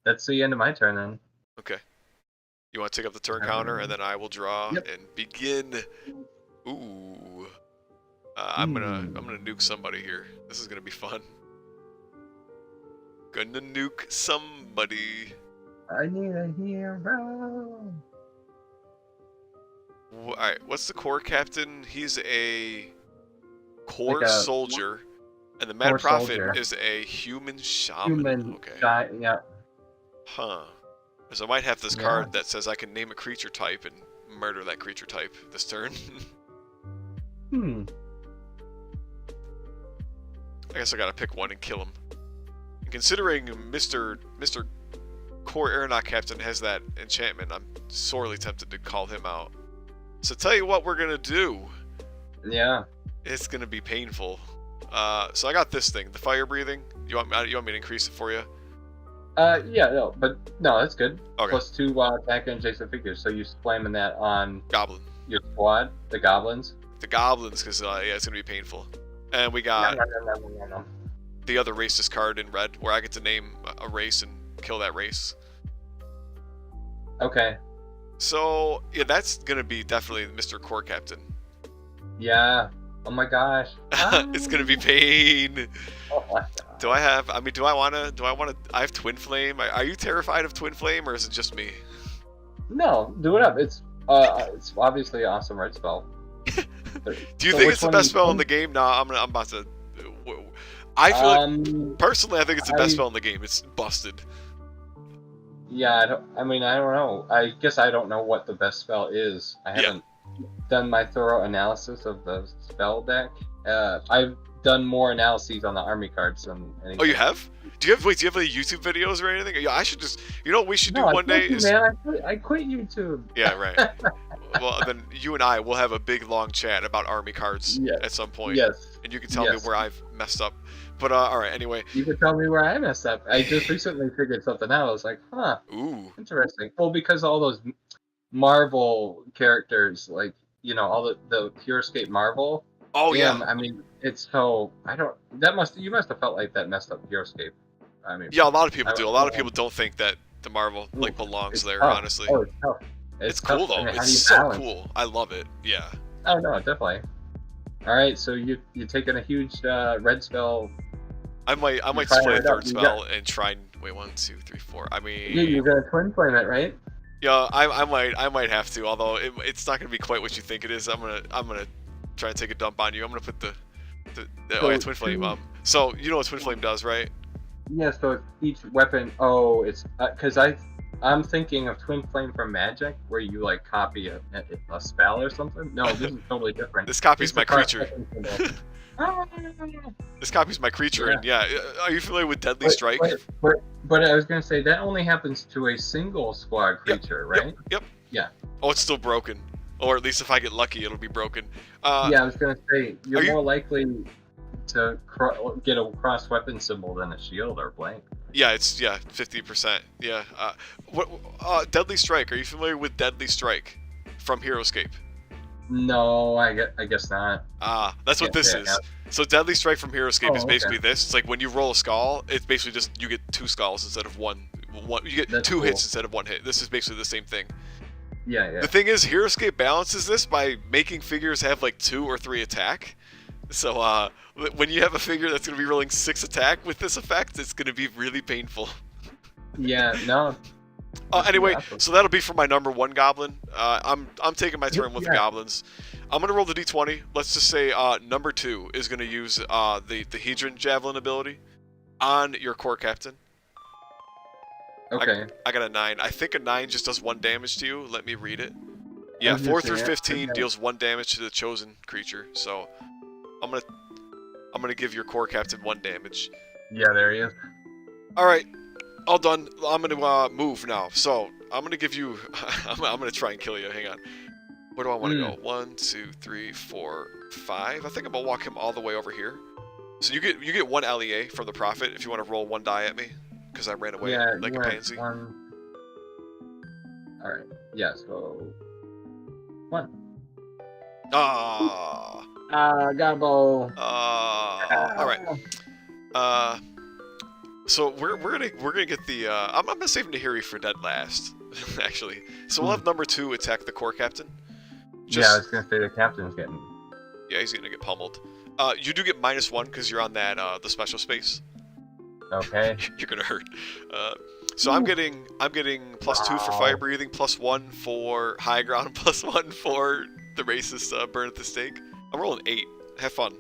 Speaker 1: That's the end of my turn then.
Speaker 2: Okay. You want to take up the turn counter, and then I will draw and begin. Ooh. I'm gonna nuke somebody here. This is gonna be fun. Gonna nuke somebody.
Speaker 1: I need a hero.
Speaker 2: Alright, what's the core captain? He's a core soldier. And the Mad Prophet is a human shaman.
Speaker 1: Yeah.
Speaker 2: Huh. So I might have this card that says I can name a creature type and murder that creature type this turn.
Speaker 1: I
Speaker 2: guess I gotta pick one and kill him. And considering Mr. Core Aeronaut Captain has that enchantment, I'm sorely tempted to call him out. So tell you what we're gonna do.
Speaker 1: Yeah.
Speaker 2: It's gonna be painful. So I got this thing, the fire breathing. You want me to increase it for you?
Speaker 1: Yeah, no, that's good.
Speaker 2: Okay.
Speaker 1: +2 while attacking adjacent figures. So you're slamming that on
Speaker 2: Goblin.
Speaker 1: Your squad, the goblins.
Speaker 2: The goblins, because yeah, it's gonna be painful. And we got the other racist card in red, where I get to name a race and kill that race.
Speaker 1: Okay.
Speaker 2: So yeah, that's gonna be definitely Mr. Core Captain.
Speaker 1: Yeah. Oh my gosh.
Speaker 2: It's gonna be pain.
Speaker 1: Oh my god.
Speaker 2: Do I wanna, I have Twin Flame. Are you terrified of Twin Flame, or is it just me?
Speaker 1: No, do it up. It's obviously an awesome red spell.
Speaker 2: Do you think it's the best spell in the game? No, I'm about to. I feel personally, I think it's the best spell in the game. It's busted.
Speaker 1: Yeah, I don't know. I guess I don't know what the best spell is. I haven't done my thorough analysis of the spell deck. I've done more analyses on the army cards than anything.
Speaker 2: Oh, you have? Do you have any YouTube videos or anything? Yeah, I should just. You know what we should do one day?
Speaker 1: Man, I quit YouTube.
Speaker 2: Yeah, right. Well, then you and I will have a big long chat about army cards at some point.
Speaker 1: Yes.
Speaker 2: And you can tell me where I've messed up. But all right. Anyway.
Speaker 1: You can tell me where I messed up. I just recently figured something out. I was like, huh.
Speaker 2: Ooh.
Speaker 1: Interesting. Well, because all those Marvel characters, like all the Pure Escape Marvel.
Speaker 2: Oh yeah.
Speaker 1: I mean, it's so you must have felt like that messed up Pure Escape. I mean.
Speaker 2: Yeah, a lot of people do. A lot of people don't think that the Marvel belongs there.
Speaker 1: Tough.
Speaker 2: Honestly.
Speaker 1: Oh, it's tough.
Speaker 2: It's
Speaker 1: tough.
Speaker 2: cool though.
Speaker 1: I mean, how do
Speaker 2: It's
Speaker 1: you
Speaker 2: so
Speaker 1: balance?
Speaker 2: cool. I love it. Yeah.
Speaker 1: Oh no, definitely. All right, so you're taking a huge red spell.
Speaker 2: I might
Speaker 1: You're
Speaker 2: display a
Speaker 1: firing it up.
Speaker 2: third spell and try and wait 1, 2, 3, 4. I mean,
Speaker 1: Yeah, you're gonna twin flame it, right?
Speaker 2: yeah, I might have to. Although it's not gonna be quite what you think it is. I'm gonna try and take a dump on you. I'm gonna put the oh yeah, twin flame. So you know what twin flame does, right?
Speaker 1: Yeah, so each weapon. Oh, it's because I'm thinking of twin flame from Magic, where you like copy a spell or something. No, this is totally different.
Speaker 2: This copies my creature.
Speaker 1: Ah.
Speaker 2: This copies my creature,
Speaker 1: Yeah.
Speaker 2: and yeah, are you familiar with Deadly Strike?
Speaker 1: But I was gonna say that only happens to a single squad creature, right?
Speaker 2: Yep.
Speaker 1: Yeah.
Speaker 2: Oh, it's still broken, or at least if I get lucky, it'll be broken.
Speaker 1: Yeah, I was gonna say you're
Speaker 2: are you-
Speaker 1: more likely to get a cross weapon symbol than a shield or blank.
Speaker 2: Yeah, it's 50%. Yeah. Deadly Strike. Are you familiar with Deadly Strike from Heroescape?
Speaker 1: No, I guess not.
Speaker 2: That's what this is.
Speaker 1: Yeah.
Speaker 2: So Deadly Strike from Heroescape is
Speaker 1: okay.
Speaker 2: basically this. It's like when you roll a skull, it's basically just you get 2 skulls instead of one. You get
Speaker 1: That's
Speaker 2: 2
Speaker 1: cool.
Speaker 2: hits instead of 1 hit. This is basically the same thing.
Speaker 1: Yeah.
Speaker 2: The thing is, Heroescape balances this by making figures have like 2 or 3 attack. So when you have a figure that's going to be rolling 6 attack with this effect, it's going to be really painful.
Speaker 1: Yeah. No.
Speaker 2: Anyway,
Speaker 1: Awesome.
Speaker 2: so that'll be for my number 1 goblin. I'm taking my turn with the
Speaker 1: Yeah.
Speaker 2: goblins. I'm gonna roll the d20. Let's just say number 2 is gonna use the Hedron Javelin ability on your core captain.
Speaker 1: Okay.
Speaker 2: I got a 9. I think a 9 just does 1 damage to you. Let me read it. Yeah,
Speaker 1: was
Speaker 2: 4
Speaker 1: gonna
Speaker 2: through
Speaker 1: say,
Speaker 2: 15
Speaker 1: okay.
Speaker 2: deals 1 damage to the chosen creature. So I'm gonna give your core captain 1 damage.
Speaker 1: Yeah, there he is.
Speaker 2: All right, all done. I'm gonna move now. So I'm gonna give you. I'm gonna try and kill you. Hang on. Where do I want to go? 1, 2, 3, 4, 5. I think I'm gonna walk him all the way over here. So you get 1 LEA from the Prophet if you want to roll 1 die at me, because I ran away like a pansy.
Speaker 1: All right. Yeah. So 1. Gobble.
Speaker 2: All right. So we're gonna get the. I'm gonna save Nahiri for dead last, actually. So we'll have number 2 attack the core captain.
Speaker 1: Yeah, I was gonna say the captain's getting.
Speaker 2: Yeah, he's gonna get pummeled. You do get -1 because you're on that the special space.
Speaker 1: Okay.
Speaker 2: You're gonna hurt. So I'm getting +2 for fire breathing, +1 for high ground, +1 for the racist burn at the stake. I'm rolling 8. Have fun.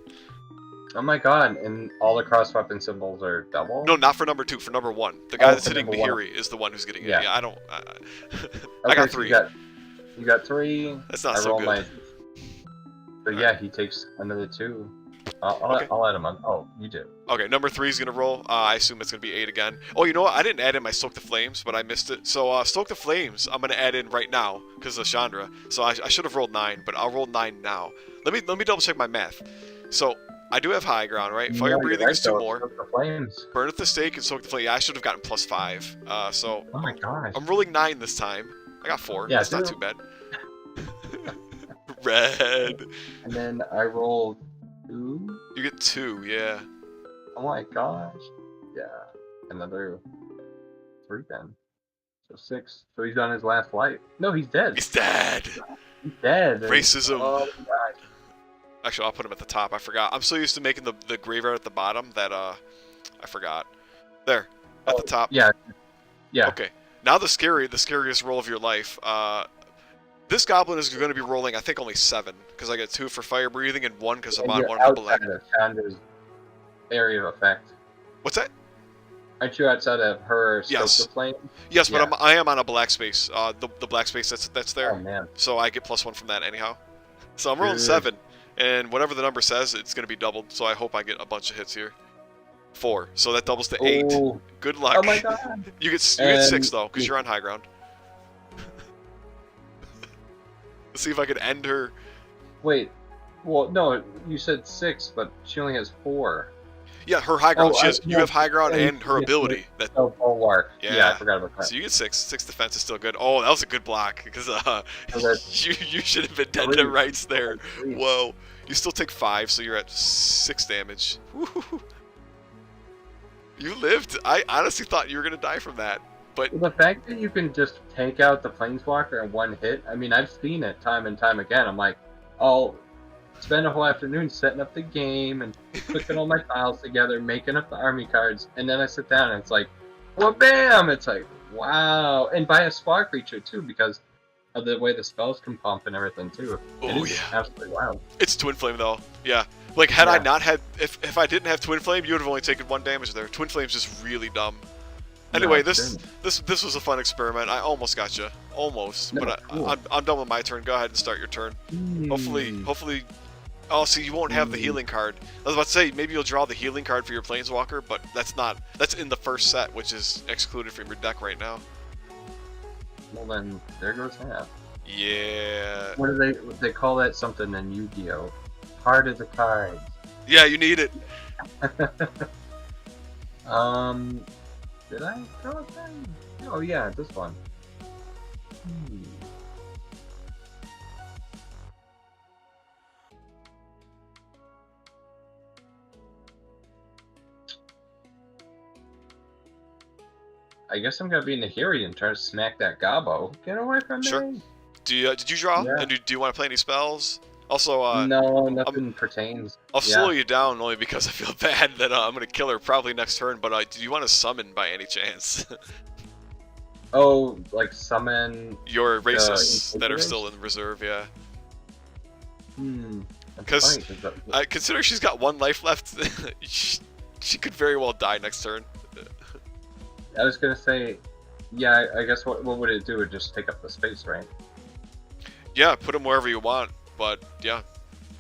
Speaker 1: Oh my god! And all the cross weapon symbols are double.
Speaker 2: No, not for number 2. For number 1. The guy that's
Speaker 1: for
Speaker 2: hitting
Speaker 1: number 1.
Speaker 2: Nahiri is the one who's getting it.
Speaker 1: Yeah.
Speaker 2: Yeah, I don't.
Speaker 1: Okay,
Speaker 2: I got
Speaker 1: so
Speaker 2: 3.
Speaker 1: You got 3.
Speaker 2: That's not
Speaker 1: I
Speaker 2: so
Speaker 1: roll
Speaker 2: good.
Speaker 1: my. So yeah, he takes another 2. I'll add him on. Oh, you did.
Speaker 2: Okay, number 3 is gonna roll. I assume it's gonna be 8 again. Oh, you know what? I didn't add in my Stoke the Flames, but I missed it. So Stoke the Flames, I'm gonna add in right now because of Chandra. So I should have rolled 9, but I'll roll 9 now. Let me double check my math. So I do have high ground, right? Fire breathing is 2 more.
Speaker 1: The flames.
Speaker 2: Burn at the stake and soak the flame. Yeah, I should have gotten +5. So
Speaker 1: Oh my gosh.
Speaker 2: I'm rolling 9 this time. I got 4.
Speaker 1: Yeah,
Speaker 2: That's not
Speaker 1: zero.
Speaker 2: too bad. Red.
Speaker 1: And then I rolled 2.
Speaker 2: You get 2, yeah.
Speaker 1: Oh my gosh. Yeah. Another 3 then. So 6. So he's on his last life. No, he's dead.
Speaker 2: He's dead.
Speaker 1: He's dead.
Speaker 2: Racism.
Speaker 1: Oh my gosh.
Speaker 2: Actually, I'll put him at the top. I forgot. I'm so used to making the graveyard at the bottom that I forgot. There, at the top.
Speaker 1: Yeah. Yeah.
Speaker 2: Okay. Now the scariest roll of your life. This goblin is going to be rolling, I think, only 7 because I get 2 for fire breathing and 1 because I'm
Speaker 1: And
Speaker 2: on
Speaker 1: you're
Speaker 2: one of the
Speaker 1: outside
Speaker 2: black.
Speaker 1: of Chandra's area of effect.
Speaker 2: What's that?
Speaker 1: Aren't you outside of her
Speaker 2: Yes.
Speaker 1: Stoke the Flame?
Speaker 2: Yes,
Speaker 1: Yeah.
Speaker 2: but I am on a black space. The black space that's there.
Speaker 1: Oh man.
Speaker 2: So I get +1 from that anyhow. So I'm rolling
Speaker 1: Good.
Speaker 2: 7, and whatever the number says, it's going to be doubled. So I hope I get a bunch of hits here. 4, so that doubles to 8.
Speaker 1: Oh.
Speaker 2: Good luck.
Speaker 1: Oh my god.
Speaker 2: You get 6
Speaker 1: And
Speaker 2: though, because you're on high ground. Let's see if I can end her.
Speaker 1: Wait. Well, no, you said 6, but she only has 4.
Speaker 2: Yeah, her high ground.
Speaker 1: Oh,
Speaker 2: she has, you have high ground
Speaker 1: yeah,
Speaker 2: and her
Speaker 1: yeah,
Speaker 2: ability. That
Speaker 1: Oh, bulwark.
Speaker 2: Yeah.
Speaker 1: Yeah, I forgot about that.
Speaker 2: so you get 6. 6 defense is still good. Oh, that was a good block because
Speaker 1: that's-
Speaker 2: you should have been dead to
Speaker 1: 3.
Speaker 2: rights there.
Speaker 1: 3.
Speaker 2: Whoa, you still take 5, so you're at 6 damage. Woo-hoo-hoo. You lived. I honestly thought you were gonna die from that, But
Speaker 1: the fact that you can just take out the Planeswalker in one hit, I mean, I've seen it time and time again. I'm like, I'll spend a whole afternoon setting up the game and clicking all my files together, making up the army cards, and then I sit down and it's like, well, bam! It's like, wow. And by a spot creature, too, because of the way the spells can pump and everything, too. It is absolutely wild.
Speaker 2: It's Twin Flame, though. Yeah. Like, had
Speaker 1: Yeah.
Speaker 2: I not had... If I didn't have Twin Flame, you would have only taken 1 damage there. Twin Flame's just really dumb. Anyway,
Speaker 1: No,
Speaker 2: this was a fun experiment. I almost got you. Almost.
Speaker 1: No,
Speaker 2: But
Speaker 1: cool.
Speaker 2: I'm done with my turn. Go ahead and start your turn. Hopefully... Oh, see, you won't have the healing card. I was about to say, maybe you'll draw the healing card for your Planeswalker, but that's not... That's in the first set, which is excluded from your deck right now.
Speaker 1: Well, then, there goes that.
Speaker 2: Yeah.
Speaker 1: What do they call that something in Yu-Gi-Oh? Heart of the cards.
Speaker 2: Yeah, you need it.
Speaker 1: Did I draw it then? Oh yeah, this one. I guess I'm gonna be Nahiri and try to smack that Gobbo. Get away from
Speaker 2: Sure.
Speaker 1: me!
Speaker 2: Did you draw?
Speaker 1: Yeah.
Speaker 2: And do you want to play any spells? Also,
Speaker 1: no, nothing pertains.
Speaker 2: I'll slow you down only because I feel bad that I'm gonna kill her probably next turn. But do you want to summon by any chance?
Speaker 1: Oh, like summon.
Speaker 2: Your races that are
Speaker 1: Inquisitors?
Speaker 2: still in reserve, yeah.
Speaker 1: Because
Speaker 2: Consider she's got 1 life left. she could very well die next turn.
Speaker 1: I was gonna say, yeah. I guess what would it do? It would just take up the space, right?
Speaker 2: Yeah, put him wherever you want. But yeah,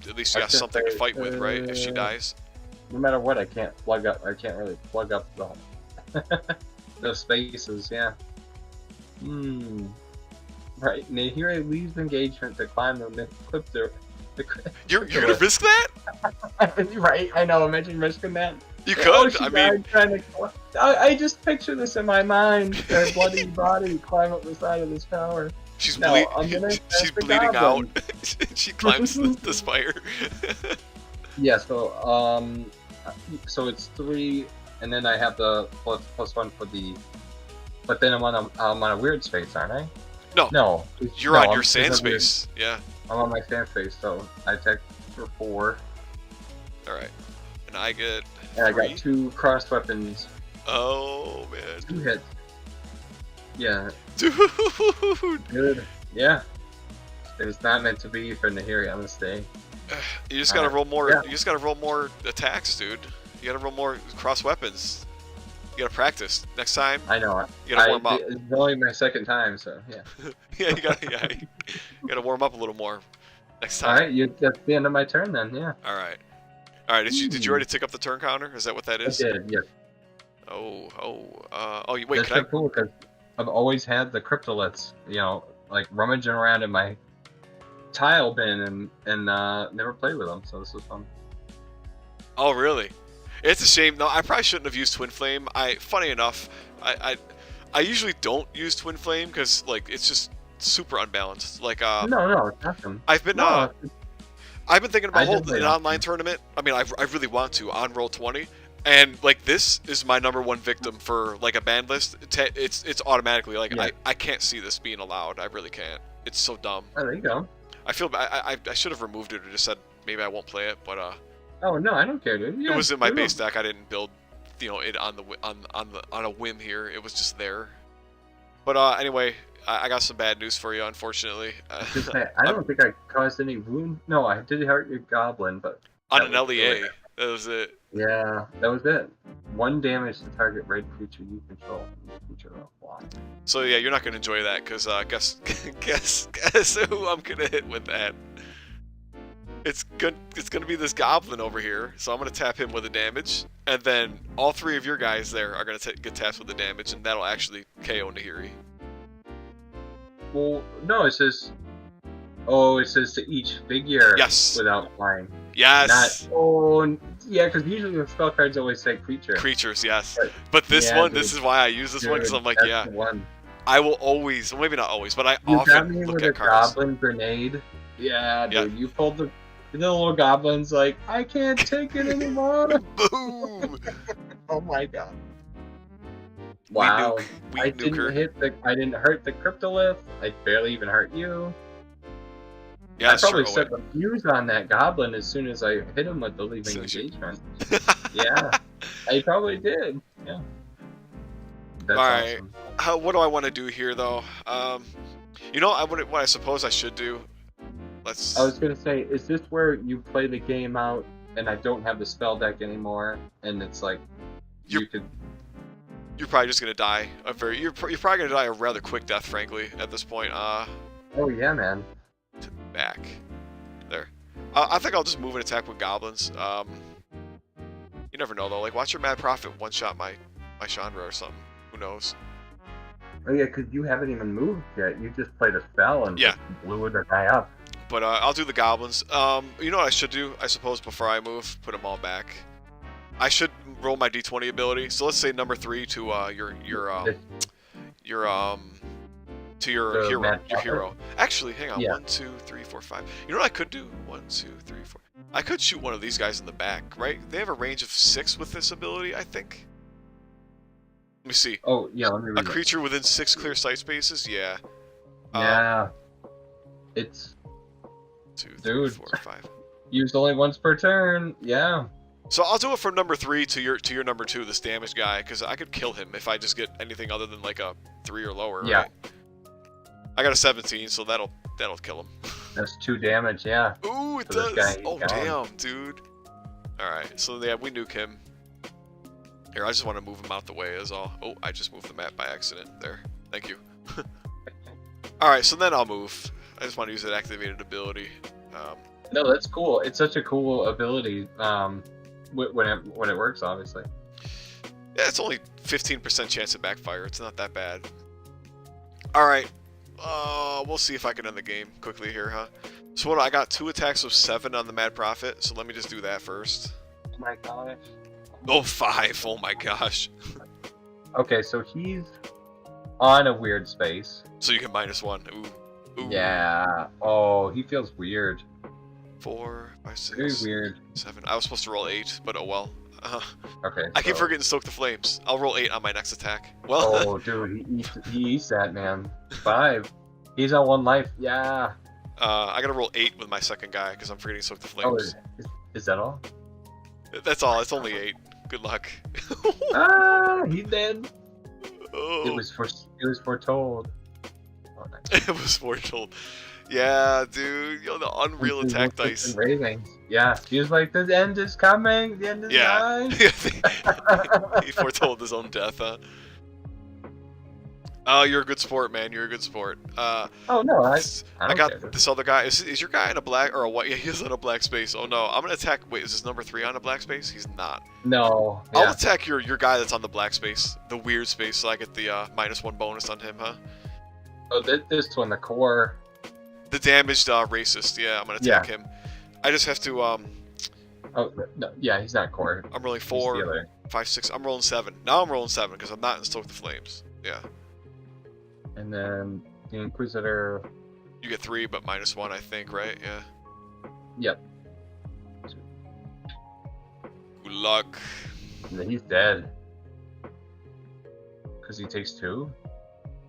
Speaker 2: at least you
Speaker 1: I
Speaker 2: got
Speaker 1: was
Speaker 2: something
Speaker 1: gonna
Speaker 2: to fight with, right? If she dies.
Speaker 1: No matter what, I can't plug up. I can't really plug up the those spaces. Yeah. Right. Nahiri leaves engagement to climb the clip there.
Speaker 2: You're gonna risk that?
Speaker 1: Right. I know. Imagine risking that.
Speaker 2: You
Speaker 1: Oh,
Speaker 2: could.
Speaker 1: she
Speaker 2: I
Speaker 1: died
Speaker 2: mean,
Speaker 1: trying to. I just picture this in my mind. Her bloody body climb up the side of this tower.
Speaker 2: she's
Speaker 1: No, I'm gonna
Speaker 2: she's
Speaker 1: test the
Speaker 2: bleeding out.
Speaker 1: goblin.
Speaker 2: She climbs the spire.
Speaker 1: Yeah. So it's 3, and then I have the +1 for the. But then I'm on a weird space, aren't I? No.
Speaker 2: You're
Speaker 1: No,
Speaker 2: on your
Speaker 1: I'm
Speaker 2: sand
Speaker 1: weird.
Speaker 2: space. Yeah.
Speaker 1: I'm on my sand space, so I attack for 4.
Speaker 2: All right. And I get 3.
Speaker 1: And I got 2 crossed weapons,
Speaker 2: Oh man.
Speaker 1: 2 hits. Yeah,
Speaker 2: Dude.
Speaker 1: good. Yeah. It was not meant to be for Nahiri, I'm gonna stay.
Speaker 2: You just gotta roll more.
Speaker 1: Yeah.
Speaker 2: You just gotta roll more attacks, dude. You gotta roll more cross weapons. You gotta practice. Next time,
Speaker 1: I know.
Speaker 2: you gotta warm up.
Speaker 1: It's only my second time, so yeah.
Speaker 2: Yeah, you gotta warm up a little more. Next time.
Speaker 1: Alright, that's the end of my turn then, yeah.
Speaker 2: All right. All right. Did you already tick up the turn counter? Is that what that is?
Speaker 1: I did, yes.
Speaker 2: Oh. Wait.
Speaker 1: That's so cool, because I've always had the Cryptoliths, like rummaging around in my tile bin and never played with them, so this was fun.
Speaker 2: Oh, really? It's a shame. No, I probably shouldn't have used Twin Flame. Funny enough, I usually don't use Twin Flame because like it's just super unbalanced. Like
Speaker 1: No, it's awesome.
Speaker 2: I've been thinking about holding an online tournament. I mean, I really want to on Roll20, and like this is my #1 victim for like a ban list. It's automatically like I can't see this being allowed. I really can't. It's so dumb.
Speaker 1: Oh, there you go.
Speaker 2: I feel I should have removed it or just said maybe I won't play it, but
Speaker 1: Oh no, I don't care, dude. Yeah,
Speaker 2: it was in my
Speaker 1: do
Speaker 2: base deck. I didn't build, it on a whim here. It was just there. But anyway, I got some bad news for you, unfortunately.
Speaker 1: Just say, I don't think I caused any wound. No, I did hurt your goblin, but
Speaker 2: On an
Speaker 1: that was
Speaker 2: LEA,
Speaker 1: really-
Speaker 2: that was it.
Speaker 1: Yeah, that was it. 1 damage to target red creature you control. Creature roll block.
Speaker 2: So yeah, you're not gonna enjoy that because guess who I'm gonna hit with that. It's gonna be this goblin over here, so I'm gonna tap him with a damage, and then all 3 of your guys there are gonna get tapped with the damage, and that'll actually KO Nahiri.
Speaker 1: Well, no, it says. Oh, it says to each figure.
Speaker 2: Yes.
Speaker 1: Without flying.
Speaker 2: Yes.
Speaker 1: Yeah, because usually the spell cards always say creature.
Speaker 2: Creatures, yes. But this one, this is why I use this one because I'm like,
Speaker 1: that's
Speaker 2: yeah,
Speaker 1: the one.
Speaker 2: I will always, well, maybe not always, but I
Speaker 1: You got
Speaker 2: often
Speaker 1: me
Speaker 2: look
Speaker 1: with
Speaker 2: at
Speaker 1: a
Speaker 2: cards.
Speaker 1: goblin grenade. Yeah,
Speaker 2: Yeah.
Speaker 1: dude, you pulled the little goblin's like, I can't take it anymore.
Speaker 2: Boom.
Speaker 1: Oh my god. Wow.
Speaker 2: We
Speaker 1: I
Speaker 2: nuke her.
Speaker 1: didn't hurt the Cryptolith. I barely even hurt you.
Speaker 2: Yeah,
Speaker 1: I probably
Speaker 2: sure.
Speaker 1: set the fuse on that goblin as soon as I hit him with the leaving engagement. Yeah, I probably did. Yeah. That's
Speaker 2: Alright.
Speaker 1: awesome.
Speaker 2: What do I want to do here, though? You know, what I suppose I should do.
Speaker 1: I was gonna say, is this where you play the game out and I don't have the spell deck anymore, and it's like
Speaker 2: You're probably just gonna die you're probably gonna die a rather quick death, frankly, at this point.
Speaker 1: Oh yeah, man.
Speaker 2: Back. There. I think I'll just move and attack with goblins. You never know though. Like, watch your Mad Prophet one-shot my Chandra or something. Who knows?
Speaker 1: Oh yeah, because you haven't even moved yet. You just played a spell and
Speaker 2: Yeah.
Speaker 1: blew the guy up.
Speaker 2: But I'll do the goblins. You know what I should do? I suppose before I move, put them all back. I should roll my D20 ability. So let's say number 3 to your hero. Your hero. Actually, hang on.
Speaker 1: Yeah.
Speaker 2: 1, 2, 3, 4, 5. You know what I could do? 1, 2, 3, 4. I could shoot one of these guys in the back, right? They have a range of 6 with this ability, I think. Let me see.
Speaker 1: Oh yeah, let me read
Speaker 2: A creature within 6 clear sight spaces? Yeah.
Speaker 1: Yeah. It's
Speaker 2: 2, 3,
Speaker 1: Dude.
Speaker 2: 4, 5.
Speaker 1: used only once per turn. Yeah.
Speaker 2: So I'll do it from number 3 to your number 2, this damaged guy, because I could kill him if I just get anything other than like a 3 or lower.
Speaker 1: Yeah.
Speaker 2: Right? I got a 17, so that'll kill him.
Speaker 1: That's 2 damage. Yeah.
Speaker 2: Ooh, it
Speaker 1: So this
Speaker 2: does.
Speaker 1: guy,
Speaker 2: Oh
Speaker 1: he's gone.
Speaker 2: damn, dude. All right, so yeah, we nuke him. Here, I just want to move him out the way is all. Oh, I just moved the map by accident. There. Thank you. All right, so then I'll move. I just want to use that activated ability.
Speaker 1: No, that's cool. It's such a cool ability. When it works, obviously.
Speaker 2: Yeah, it's only 15% chance of backfire. It's not that bad. All right. We'll see if I can end the game quickly here, huh? So I got 2 attacks of 7 on the Mad Prophet, so let me just do that first.
Speaker 1: Oh my gosh.
Speaker 2: Oh, 5. Oh my gosh.
Speaker 1: Okay, so he's on a weird space.
Speaker 2: So you can -1. Ooh. Ooh.
Speaker 1: Yeah. Oh, he feels weird.
Speaker 2: 4, 5, 6,
Speaker 1: Very weird.
Speaker 2: 7. I was supposed to roll 8, but oh well.
Speaker 1: Okay.
Speaker 2: I keep
Speaker 1: so-
Speaker 2: forgetting Stoke the Flames. I'll roll 8 on my next attack. Well,
Speaker 1: Oh, dude, he eats that, man. 5. He's on 1 life. Yeah.
Speaker 2: I gotta roll 8 with my second guy because I'm forgetting Stoke the
Speaker 1: Oh,
Speaker 2: Flames.
Speaker 1: is that all?
Speaker 2: That's all. It's only 8. Good luck.
Speaker 1: Ah, he's dead.
Speaker 2: Oh.
Speaker 1: It was foretold. Oh, nice.
Speaker 2: It was foretold. Yeah, dude. Yo, the Unreal attack dice.
Speaker 1: Raising. Yeah, he was like, the end is coming. The end is
Speaker 2: Yeah.
Speaker 1: nigh.
Speaker 2: He foretold his own death, huh? Oh, you're a good sport, man. You're a good sport.
Speaker 1: Oh no, I
Speaker 2: I
Speaker 1: don't
Speaker 2: got
Speaker 1: care.
Speaker 2: this other guy. Is your guy in a black or a white? Yeah, he's in a black space. Oh no, I'm gonna attack. Wait, is this number 3 on a black space? He's not.
Speaker 1: No.
Speaker 2: I'll
Speaker 1: Yeah.
Speaker 2: attack your guy that's on the black space, the weird space, so I get the -1 bonus on him, huh?
Speaker 1: Oh, this one, the core.
Speaker 2: The damaged racist. Yeah, I'm gonna attack him. I just have to.
Speaker 1: Oh no, yeah, he's not core.
Speaker 2: I'm rolling
Speaker 1: He's the
Speaker 2: 4,
Speaker 1: other.
Speaker 2: 5, 6. I'm rolling 7. Now I'm rolling 7 because I'm not in Stoke the Flames. Yeah.
Speaker 1: And then the Inquisitor.
Speaker 2: You get 3, but -1, I think, right? Yeah.
Speaker 1: Yep.
Speaker 2: Good luck.
Speaker 1: And then he's dead. Because he takes 2.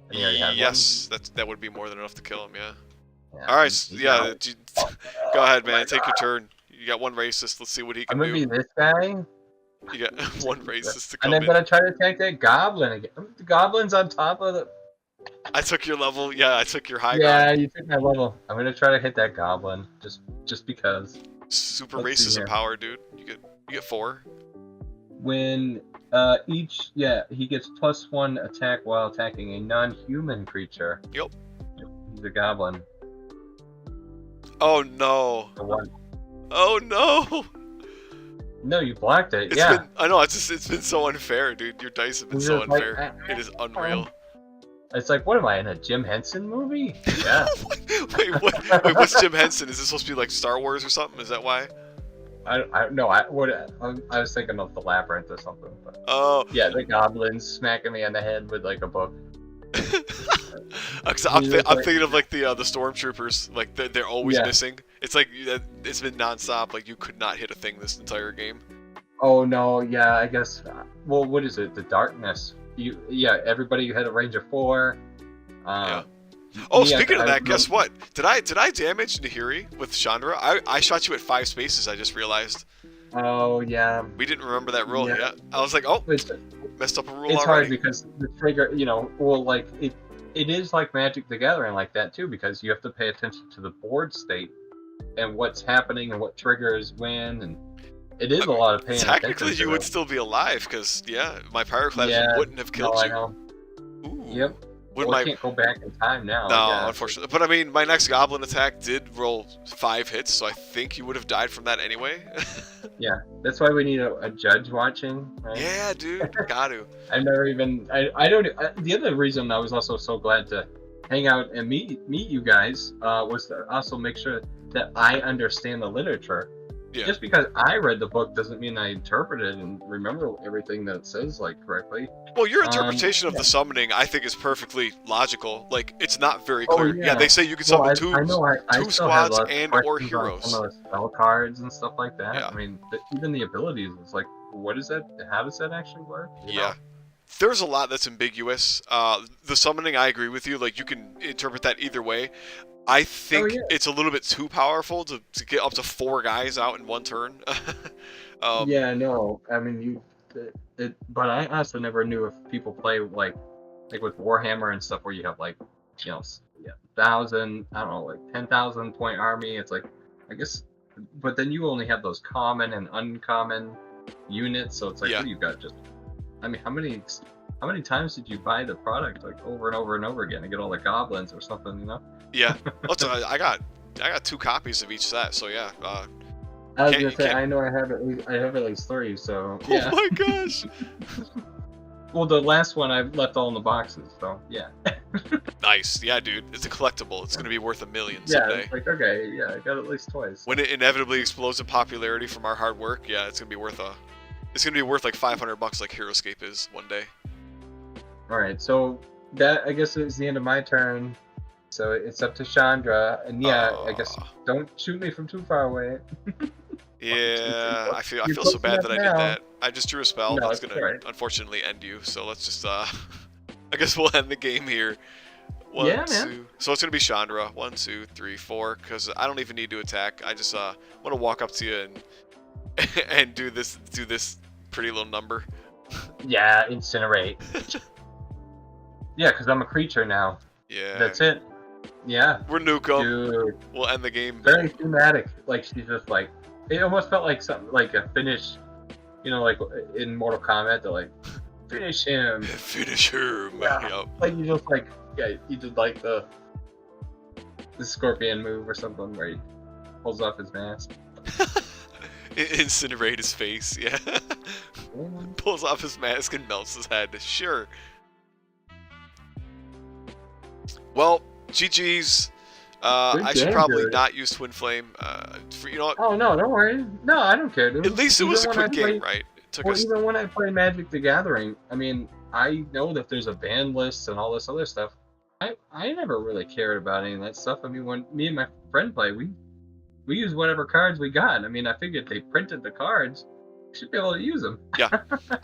Speaker 1: And he already had
Speaker 2: Yes, that would be more than enough to kill him. Yeah.
Speaker 1: one.
Speaker 2: All right.
Speaker 1: he's
Speaker 2: Yeah.
Speaker 1: out.
Speaker 2: Go ahead, man.
Speaker 1: my
Speaker 2: Take your turn. You got 1 racist. Let's see what he
Speaker 1: I'm
Speaker 2: can
Speaker 1: gonna
Speaker 2: do.
Speaker 1: be this guy.
Speaker 2: You got 1 racist to
Speaker 1: And
Speaker 2: come
Speaker 1: I'm
Speaker 2: in.
Speaker 1: gonna try to attack that goblin again. The goblin's on top of the.
Speaker 2: I took your level. Yeah, I took your high
Speaker 1: Yeah,
Speaker 2: ground.
Speaker 1: you took my level. I'm gonna try to hit that goblin just because.
Speaker 2: Super
Speaker 1: Let's see
Speaker 2: racist
Speaker 1: here.
Speaker 2: and power, dude. You get 4.
Speaker 1: When he gets +1 attack while attacking a non-human creature.
Speaker 2: Yep.
Speaker 1: He's a goblin.
Speaker 2: Oh no.
Speaker 1: The one.
Speaker 2: Oh no.
Speaker 1: No, you blocked it.
Speaker 2: It's
Speaker 1: Yeah.
Speaker 2: been, I know. It's been so unfair, dude. Your dice have been
Speaker 1: It's
Speaker 2: so
Speaker 1: just like,
Speaker 2: unfair. It is unreal.
Speaker 1: It's like, what am I in a Jim Henson movie? Yeah.
Speaker 2: Wait, what's Jim Henson? Is this supposed to be like Star Wars or something? Is that why?
Speaker 1: I was thinking of the Labyrinth or something. But
Speaker 2: Oh.
Speaker 1: yeah, the goblins smacking me on the head with like a book.
Speaker 2: I'm thinking of like the stormtroopers. Like they're always missing. It's like it's been nonstop. Like you could not hit a thing this entire game.
Speaker 1: Oh no, yeah, I guess. Well, what is it? The darkness. everybody had a range of 4.
Speaker 2: Yeah. Oh,
Speaker 1: me,
Speaker 2: speaking of
Speaker 1: I
Speaker 2: that, guess what? Did I damage Nahiri with Chandra? I shot you at 5 spaces. I just realized.
Speaker 1: Oh yeah.
Speaker 2: We didn't remember that rule.
Speaker 1: Yeah.
Speaker 2: Yeah. I was like, oh,
Speaker 1: It's
Speaker 2: messed up a rule
Speaker 1: it's
Speaker 2: already.
Speaker 1: hard because the trigger, well, like it is like Magic the Gathering like that too, because you have to pay attention to the board state and what's happening and what triggers when, and it is a lot of paying attention.
Speaker 2: Technically, you would still be alive because my Pyroclasm
Speaker 1: Yeah,
Speaker 2: wouldn't have killed
Speaker 1: I
Speaker 2: you.
Speaker 1: know.
Speaker 2: Ooh.
Speaker 1: Yep.
Speaker 2: Would
Speaker 1: I can't go back in time now.
Speaker 2: No,
Speaker 1: yeah.
Speaker 2: unfortunately. But I mean, my next Goblin attack did roll 5 hits, so I think you would have died from that anyway.
Speaker 1: Yeah, that's why we need a judge watching. Right?
Speaker 2: Yeah, dude, got to.
Speaker 1: I've never even. I don't. The other reason I was also so glad to hang out and meet you guys was to also make sure that I understand the literature.
Speaker 2: Yeah.
Speaker 1: Just because I read the book doesn't mean I interpret it and remember everything that it says correctly.
Speaker 2: Well, your interpretation of the summoning, I think, is perfectly logical. Like, it's not very clear. Yeah, they say you can summon two squads and or heroes.
Speaker 1: Some of the spell cards and stuff like that.
Speaker 2: Yeah.
Speaker 1: I mean, even the abilities. It's like, what is that? How does that actually work? You know?
Speaker 2: There's a lot that's ambiguous. The summoning, I agree with you. Like, you can interpret that either way. I think it's a little bit too powerful to get up to 4 guys out in one turn.
Speaker 1: Yeah, no. I mean, but I also never knew if people play like with Warhammer and stuff where you have 1,000, I don't know, like 10,000 point army. It's like, I guess, but then you only have those common and uncommon units. So it's like, what do you got? Just, I mean, how many times did you buy the product over and over and over again to get all the goblins or something? You know?
Speaker 2: Yeah. I got 2 copies of each set. So yeah.
Speaker 1: I was gonna say, I know I have at least 3, so yeah.
Speaker 2: Oh my gosh!
Speaker 1: Well, the last one I've left all in the boxes, so yeah.
Speaker 2: Nice, yeah, dude. It's a collectible. It's gonna be worth $1 million someday.
Speaker 1: Yeah, it's like, okay, yeah, I got at least twice.
Speaker 2: When it inevitably explodes in popularity from our hard work, yeah, it's gonna be worth like $500 like HeroScape is one day.
Speaker 1: All right, so that I guess is the end of my turn. So it's up to Chandra, and I guess don't shoot me from too far away.
Speaker 2: Yeah, I feel so bad that I did that. I just drew a spell that's gonna unfortunately end you. So let's just I guess we'll end the game here. Man. So it's gonna be Chandra. 1, 2, 3, 4. Because I don't even need to attack. I just want to walk up to you and do this pretty little number.
Speaker 1: Yeah, incinerate. Yeah, because I'm a creature now.
Speaker 2: Yeah.
Speaker 1: That's it. Yeah.
Speaker 2: We're Nuko.
Speaker 1: Dude.
Speaker 2: We'll end the game.
Speaker 1: Very thematic. Like, she's just like, it almost felt like something like a finish, like in Mortal Kombat, they're like, finish him.
Speaker 2: Finish him.
Speaker 1: Yeah.
Speaker 2: Yep.
Speaker 1: Like, you just you did like the scorpion move or something where he pulls off his mask.
Speaker 2: Incinerate his face, yeah. Pulls off his mask and melts his head. Sure. Well, GG's. I should probably not use Twin Flame. You know what?
Speaker 1: Oh no, don't worry. No, I don't care, dude.
Speaker 2: At least it was a quick game, right? It took us...
Speaker 1: Even when I play Magic the Gathering, I mean, I know that there's a ban list and all this other stuff. I never really cared about any of that stuff. I mean, when me and my friend play, we use whatever cards we got. I mean, I figured they printed the cards, we should be able to use them.
Speaker 2: Yeah,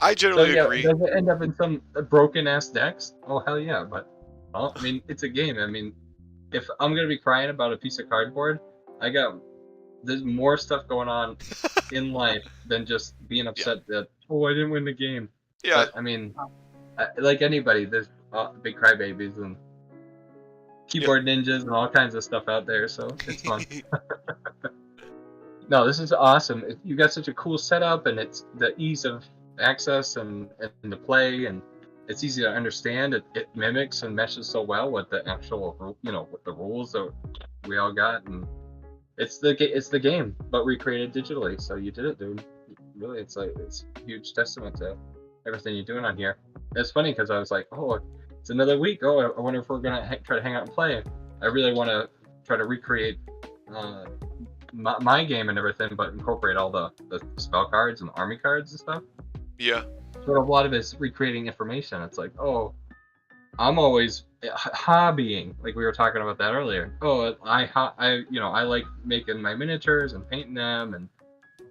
Speaker 2: I generally agree.
Speaker 1: Does it end up in some broken ass decks? Oh hell yeah! But well, I mean, it's a game. I mean, if I'm gonna be crying about a piece of cardboard, there's more stuff going on in life than just being upset that I didn't win the game.
Speaker 2: Yeah.
Speaker 1: But, I mean, like anybody, there's big crybabies and keyboard ninjas and all kinds of stuff out there, so it's fun. No, this is awesome. You got such a cool setup, and it's the ease of access and the play, and it's easy to understand. It mimics and meshes so well with the actual, with the rules that we all got, and it's the game, but recreated digitally. So you did it, dude. Really, it's a huge testament to everything you're doing on here. It's funny because I was like, oh, it's another week. Oh, I wonder if we're gonna try to hang out and play. I really want to try to recreate my game and everything, but incorporate all the spell cards and army cards and stuff.
Speaker 2: Yeah.
Speaker 1: So a lot of it's recreating information. It's like, oh, I'm always hobbying, like we were talking about that earlier. Oh, I like making my miniatures and painting them, and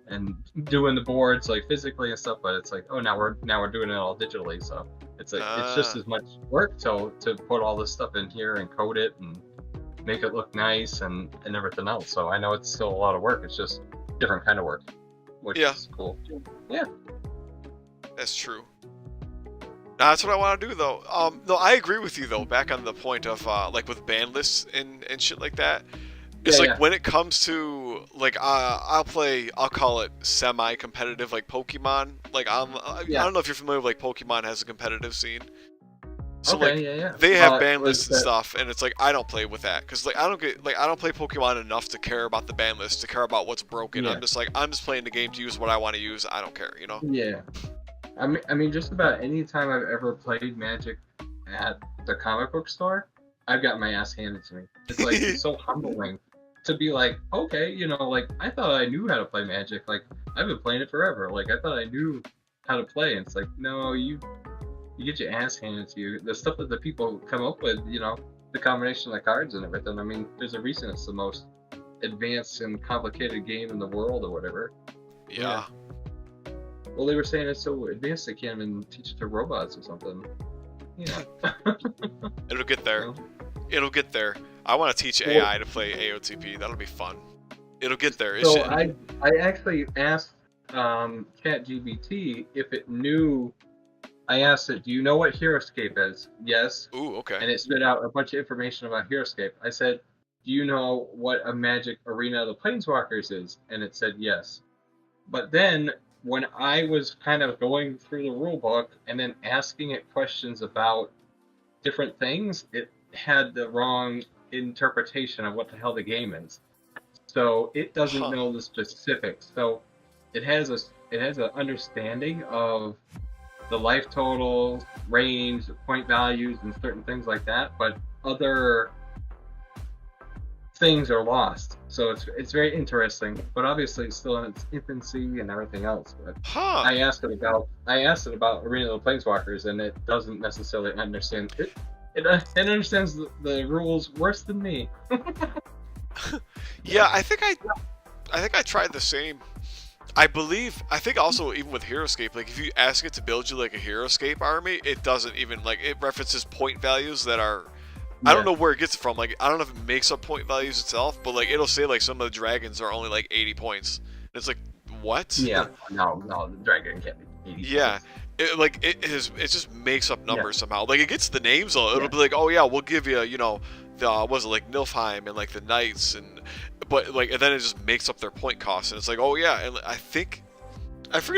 Speaker 1: and doing the boards like physically and stuff, but it's like, oh, now we're doing it all digitally, so it's like it's just as much work to put all this stuff in here and code it and make it look nice and everything else. So I know it's still a lot of work. It's just different kind of work, which is cool. Yeah,
Speaker 2: that's true. Now, that's what I want to do, though. No, I agree with you, though, back on the point of, like, with ban lists and shit like that. It's like, when it comes to, like, I'll call it semi-competitive, like, Pokemon. Like, I don't know if you're familiar with, like, Pokemon has a competitive scene. So, they have ban lists and stuff, and it's like, I don't play with that. Because, like, I don't play Pokemon enough to care about the ban list, to care about what's broken. Yeah. I'm just playing the game to use what I want to use. I don't care, you know?
Speaker 1: Yeah. I mean, just about any time I've ever played Magic at the comic book store, I've got my ass handed to me. It's like, it's so humbling to be like, okay, you know, like, I thought I knew how to play Magic. Like, I've been playing it forever. Like, I thought I knew how to play. And it's like, no, you get your ass handed to you. The stuff that the people come up with, you know, the combination of the cards and everything. I mean, there's a reason it's the most advanced and complicated game in the world or whatever.
Speaker 2: Yeah.
Speaker 1: Well, they were saying it's so advanced they can't even teach it to robots or something. Yeah.
Speaker 2: It'll get there. It'll get there. I want to teach AI to play AOTP. That'll be fun. It'll get there.
Speaker 1: So I actually asked ChatGPT if it knew. I asked it, do you know what HeroScape is? Yes.
Speaker 2: Ooh, okay.
Speaker 1: And it spit out a bunch of information about HeroScape. I said, do you know what a Magic Arena of the Planeswalkers is? And it said yes. But then, when I was kind of going through the rule book and then asking it questions about different things, it had the wrong interpretation of what the hell the game is. So it doesn't know the specifics. So it has an understanding of the life totals, range, point values, and certain things like that, but other things are lost. So it's very interesting, but obviously it's still in its infancy and everything else. But I asked it about Arena of the Planeswalkers, and it doesn't necessarily understand it. It understands the rules worse than me.
Speaker 2: Yeah, I think I tried the same. I think also even with HeroScape, like if you ask it to build you like a HeroScape army, it doesn't even, like, it references point values that are, I don't know where it gets it from. Like, I don't know if it makes up point values itself, but like it'll say like some of the dragons are only like 80 points. And it's like, what?
Speaker 1: Yeah, no, the dragon can't be 80
Speaker 2: yeah.
Speaker 1: points.
Speaker 2: It just makes up numbers somehow. Like it gets the names on it. It'll be like, oh yeah, we'll give you, you know, the was it like Nilfheim and like the Knights, and then it just makes up their point cost, and it's like, oh yeah, and I forget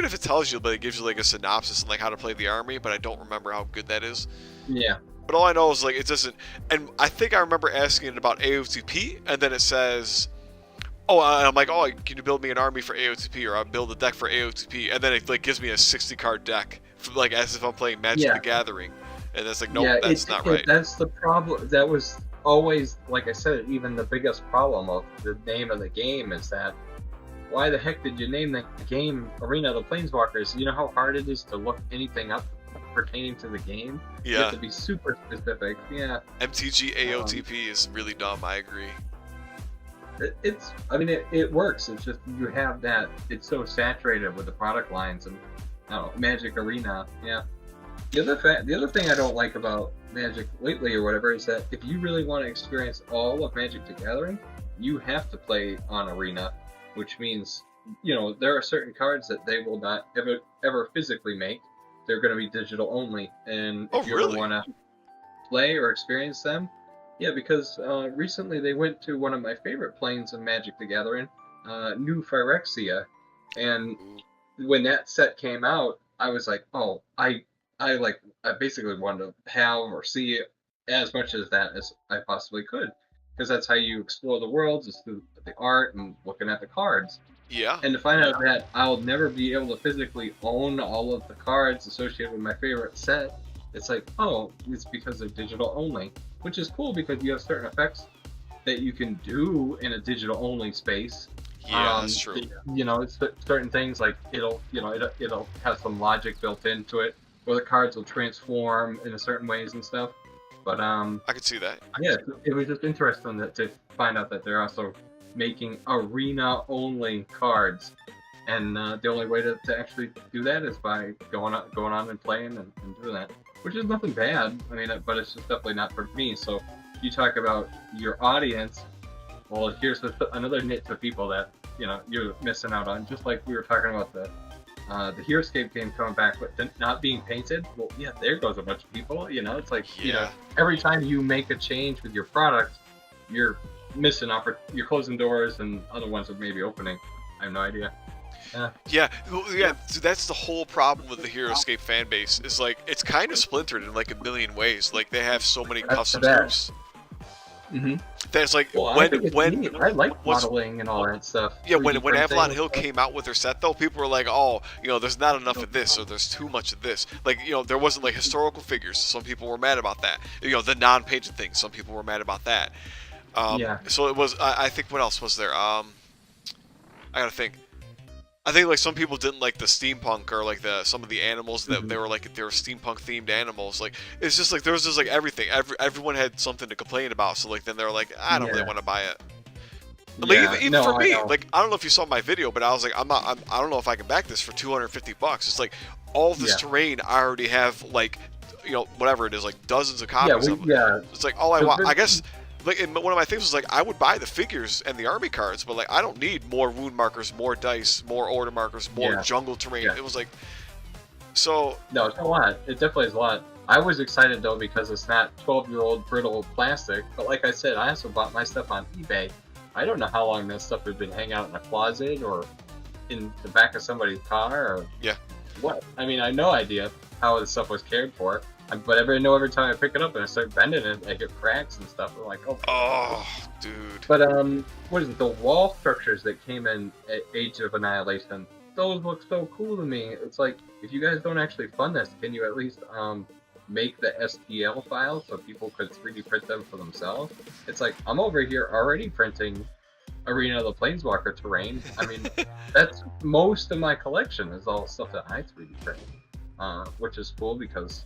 Speaker 2: if it tells you, but it gives you like a synopsis and like how to play the army, but I don't remember how good that is.
Speaker 1: Yeah.
Speaker 2: But all I know is like it doesn't, and I think I remember asking it about AOTP, and then it says, oh, and I'm like, oh, can you build me an army for AOTP, or I'll build a deck for AOTP, and then it like gives me a 60 card deck, like as if I'm playing Magic the Gathering, and it's like, nope, that's not right.
Speaker 1: That's the problem. That was always, like I said, even the biggest problem of the name of the game is that, why the heck did you name the game Arena of the Planeswalkers? You know how hard it is to look anything up pertaining to the game?
Speaker 2: Yeah.
Speaker 1: You have to be super specific. Yeah.
Speaker 2: MTG AOTP is really dumb, I agree.
Speaker 1: It works. It's just you have that, it's so saturated with the product lines and Magic Arena. Yeah. The other thing I don't like about Magic lately or whatever is that if you really want to experience all of Magic the Gathering, you have to play on Arena, which means, you know, there are certain cards that they will not ever physically make. They're going to be digital only, and if you ever want to play or experience them, yeah, because recently they went to one of my favorite planes in Magic the Gathering, New Phyrexia, and when that set came out, I was like, oh, I basically wanted to have or see as much of that as I possibly could, because that's how you explore the world, is through the art and looking at the cards.
Speaker 2: Yeah.
Speaker 1: And to find out that I'll never be able to physically own all of the cards associated with my favorite set, it's like, oh, it's because they're digital only, which is cool because you have certain effects that you can do in a digital only space.
Speaker 2: Yeah, that's true.
Speaker 1: You know, it's certain things like it'll have some logic built into it, or the cards will transform in a certain ways and stuff. But
Speaker 2: I could see that.
Speaker 1: Yeah, it was just interesting to find out that they're also making arena only cards, And the only way to actually do that is by going on and playing and doing that, which is nothing bad. I mean, but it's just definitely not for me. So you talk about your audience. Well, here's another niche of people that you're missing out on. Just like we were talking about the Heroescape game coming back, but not being painted. Well, yeah, there goes a bunch of people. It's like every time you make a change with your product, you're missing you're closing doors, and other ones are maybe opening. I have no idea.
Speaker 2: Yeah, so that's the whole problem with the Heroescape fan base. Is like it's kind of splintered in like a million ways. Like they have so many custom groups. That's like when
Speaker 1: I like modeling and all that stuff.
Speaker 2: Yeah, when Avalon Hill came out with their set though, people were like, oh, there's not enough of this, or there's too much of this. Like, there wasn't like historical figures. Some people were mad about that. The non-painted things. Some people were mad about that. So it was. I think what else was there? I gotta think. I think like some people didn't like the steampunk or like some of the animals that they were steampunk themed animals. Like it's just like there was just like everything. Everyone had something to complain about. So like then they're like, I don't really want to buy it. Like even for me, like I don't know if you saw my video, but I was like, I don't know if I can back this for $250. It's like all this terrain I already have like whatever it is, like dozens of copies of it. It's like all I want. I guess. Like, and one of my things was like, I would buy the figures and the army cards, but like, I don't need more wound markers, more dice, more order markers, more jungle terrain. It was like, so.
Speaker 1: No, it's a lot. It definitely is a lot. I was excited though because it's not 12-year-old brittle plastic. But like I said, I also bought my stuff on eBay. I don't know how long that stuff had been hanging out in a closet or in the back of somebody's car or what. I mean, I have no idea how this stuff was cared for. But every time I pick it up and I start bending it, I get cracks and stuff. I'm like,
Speaker 2: oh, dude.
Speaker 1: But what is it? The wall structures that came in at Age of Annihilation, those look so cool to me. It's like, if you guys don't actually fund this, can you at least make the STL files so people could 3D print them for themselves? It's like, I'm over here already printing Arena of the Planeswalker terrain. I mean, that's most of my collection is all stuff that I 3D print, which is cool because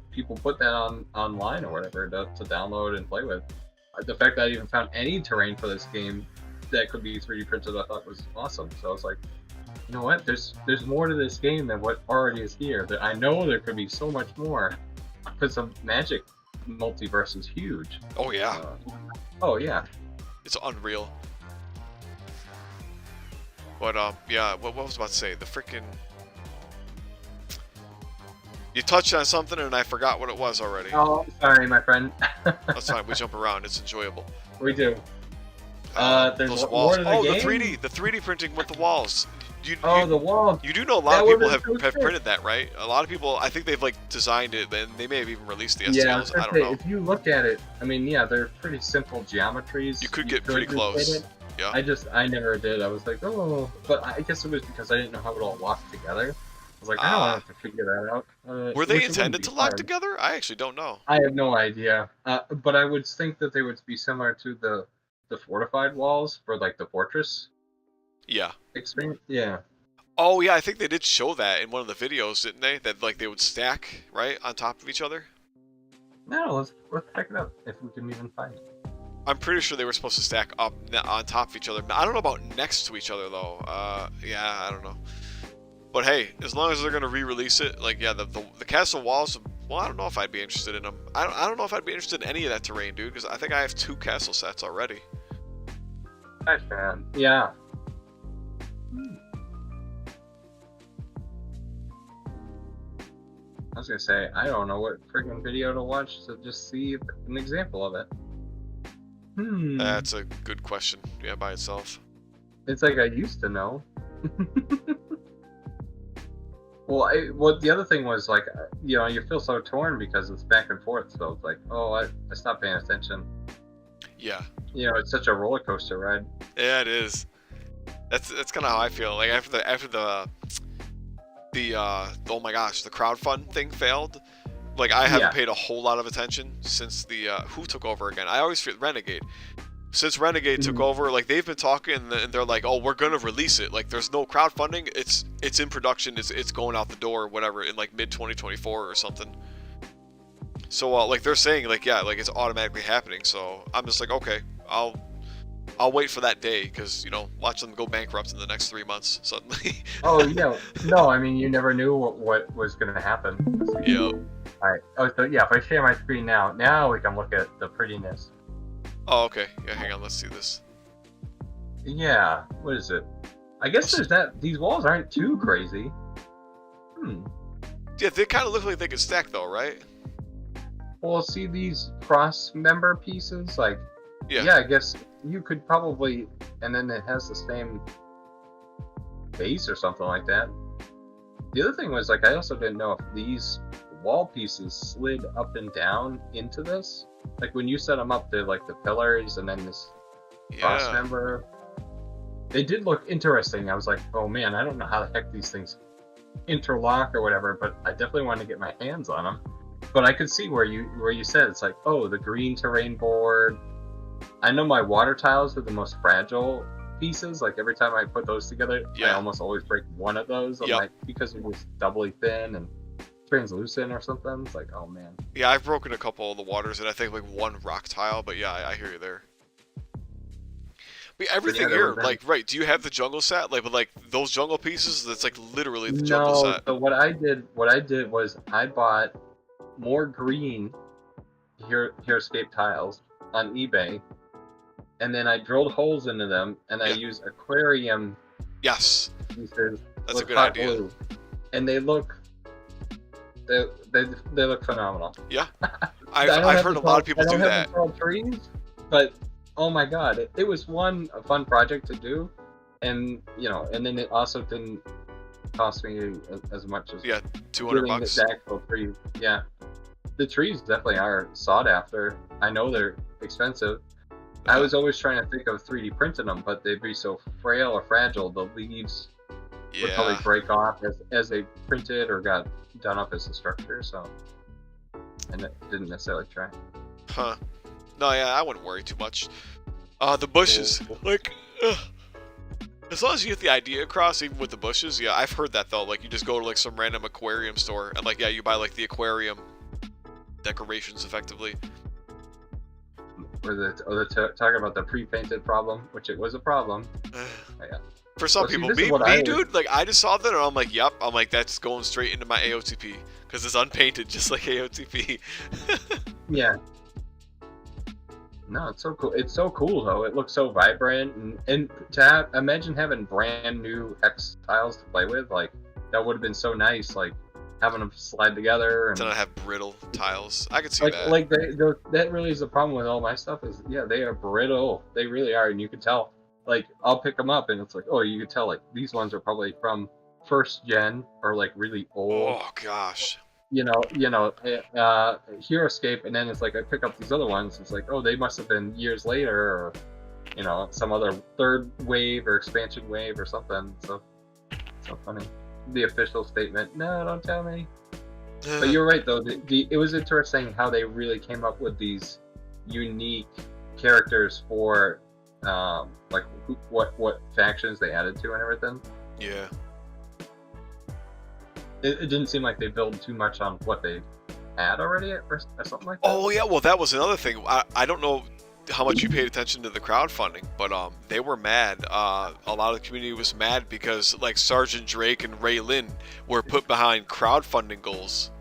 Speaker 1: people put that online or whatever to download and play with. The fact that I even found any terrain for this game that could be 3D printed, I thought was awesome. So I was like, you know what? There's more to this game than what already is here. That I know there could be so much more because the Magic multiverse is huge.
Speaker 2: Oh yeah. It's unreal. But yeah. What was I about to say? The freaking. You touched on something and I forgot what it was already.
Speaker 1: Oh, sorry, my friend.
Speaker 2: That's fine. We jump around. It's enjoyable.
Speaker 1: We do. There's
Speaker 2: those walls.
Speaker 1: The
Speaker 2: 3D printing with the walls.
Speaker 1: The walls.
Speaker 2: You do know a lot of people have printed that, right? A lot of people, I think they've like designed it, and they may have even released the STLs. I don't know.
Speaker 1: If you look at it, I mean, they're pretty simple geometries.
Speaker 2: You could get pretty close. Yeah.
Speaker 1: I never did. I was like, but I guess it was because I didn't know how it all locked together. I was like, I don't have to figure that out.
Speaker 2: Were they intended to lock together? I actually don't know.
Speaker 1: I have no idea. But I would think that they would be similar to the fortified walls for like the fortress.
Speaker 2: Yeah.
Speaker 1: Experience. Yeah.
Speaker 2: Oh yeah, I think they did show that in one of the videos, didn't they? That like they would stack right on top of each other.
Speaker 1: No, let's check it out if we can even find it.
Speaker 2: I'm pretty sure they were supposed to stack up on top of each other. I don't know about next to each other though. Yeah, I don't know. But hey, as long as they're gonna re-release it, like the castle walls. Well, I don't know if I'd be interested in them. I don't know if I'd be interested in any of that terrain, dude, because I think I have 2 castle sets already.
Speaker 1: Nice, man. Yeah. I was gonna say, I don't know what freaking video to watch to just see an example of it.
Speaker 2: That's a good question. Yeah, by itself.
Speaker 1: It's like I used to know. Well, the other thing was like, you feel so torn because it's back and forth. So it's like, I stopped paying attention.
Speaker 2: Yeah.
Speaker 1: It's such a roller coaster ride.
Speaker 2: Yeah, it is. That's kind of how I feel. Like after the oh my gosh, the crowdfund thing failed. Like I haven't paid a whole lot of attention since the who took over again. I always feel Renegade. Since Renegade took over, like they've been talking and they're like, oh, we're gonna release it. Like there's no crowdfunding. It's in production. It's going out the door, or whatever, in like mid 2024 or something. So like they're saying like like it's automatically happening. So I'm just like, okay, I'll I'll wait for that day because watch them go bankrupt in the next 3 months suddenly.
Speaker 1: Oh yeah, no, I mean you never knew what was gonna happen.
Speaker 2: Yeah.
Speaker 1: All right. Oh, so yeah, if I share my screen now we can look at the prettiness.
Speaker 2: Oh, okay. Yeah, hang on. Let's see this.
Speaker 1: Yeah. What is it? I guess there's that. These walls aren't too crazy.
Speaker 2: Yeah, they kind of look like they could stack though, right?
Speaker 1: Well, see these cross member pieces, like. Yeah, I guess you could probably, and then it has the same base or something like that. The other thing was, like, I also didn't know if these wall pieces slid up and down into this. Like, when you set them up, they're like the pillars and then this cross member. They did look interesting. I was like, oh man, I don't know how the heck these things interlock or whatever, but I definitely wanted to get my hands on them. But I could see where you said it's like, oh, the green terrain board. I know my water tiles are the most fragile pieces. Like every time I put those together, I almost always break one of those. I'm like, because it was doubly thin and translucent or something. It's like, oh man.
Speaker 2: Yeah, I've broken a couple of the waters and I think like one rock tile, but yeah, I hear you there. But everything here, like, right? Do you have the jungle set? Like, with like those jungle pieces, that's like literally the jungle set.
Speaker 1: So what I did was I bought more green Heroescape tiles on eBay, and then I drilled holes into them, and I used aquarium pieces.
Speaker 2: That's a good idea.
Speaker 1: Blue, and they look phenomenal.
Speaker 2: Yeah, I've heard a lot of people do that.
Speaker 1: I don't have trees, but oh my god, it was a fun project to do, and and then it also didn't cost me as much as
Speaker 2: $200.
Speaker 1: The actual trees. Yeah, the trees definitely are sought after. I know they're expensive. I was always trying to think of 3D printing them, but they'd be so frail or fragile. The leaves would probably break off as they printed or got done up as a structure. So, and it didn't necessarily try.
Speaker 2: Huh. No, yeah, I wouldn't worry too much. The bushes, like, as long as you get the idea across, even with the bushes, I've heard that though. Like, you just go to like some random aquarium store and like, you buy like the aquarium decorations effectively.
Speaker 1: Or they're talking about the pre-painted problem, which it was a problem.
Speaker 2: For some people, me, dude, like I just saw that and I'm like, yep. I'm like, that's going straight into my AOTP because it's unpainted, just like AOTP.
Speaker 1: Yeah. No, it's so cool. It's so cool though. It looks so vibrant, and to imagine having brand new hex tiles to play with, like that would have been so nice. Like having them slide together and
Speaker 2: to not have brittle tiles. I could see that.
Speaker 1: Like that really is the problem with all my stuff is they are brittle. They really are, and you can tell. Like I'll pick them up and it's like, oh, you can tell like these ones are probably from first gen or like really old.
Speaker 2: Oh gosh.
Speaker 1: Heroescape, and then it's like I pick up these other ones. It's like, oh, they must have been years later, or some other third wave or expansion wave or something. So funny. The official statement. No, don't tell me. But you're right though. It was interesting how they really came up with these unique characters for like what factions they added to and everything.
Speaker 2: Yeah.
Speaker 1: It didn't seem like they built too much on what they had already or something like that.
Speaker 2: Oh yeah, well that was another thing. I don't know how much you paid attention to the crowdfunding, but they were mad. A lot of the community was mad because like Sergeant Drake and Ray Lynn were put behind crowdfunding goals.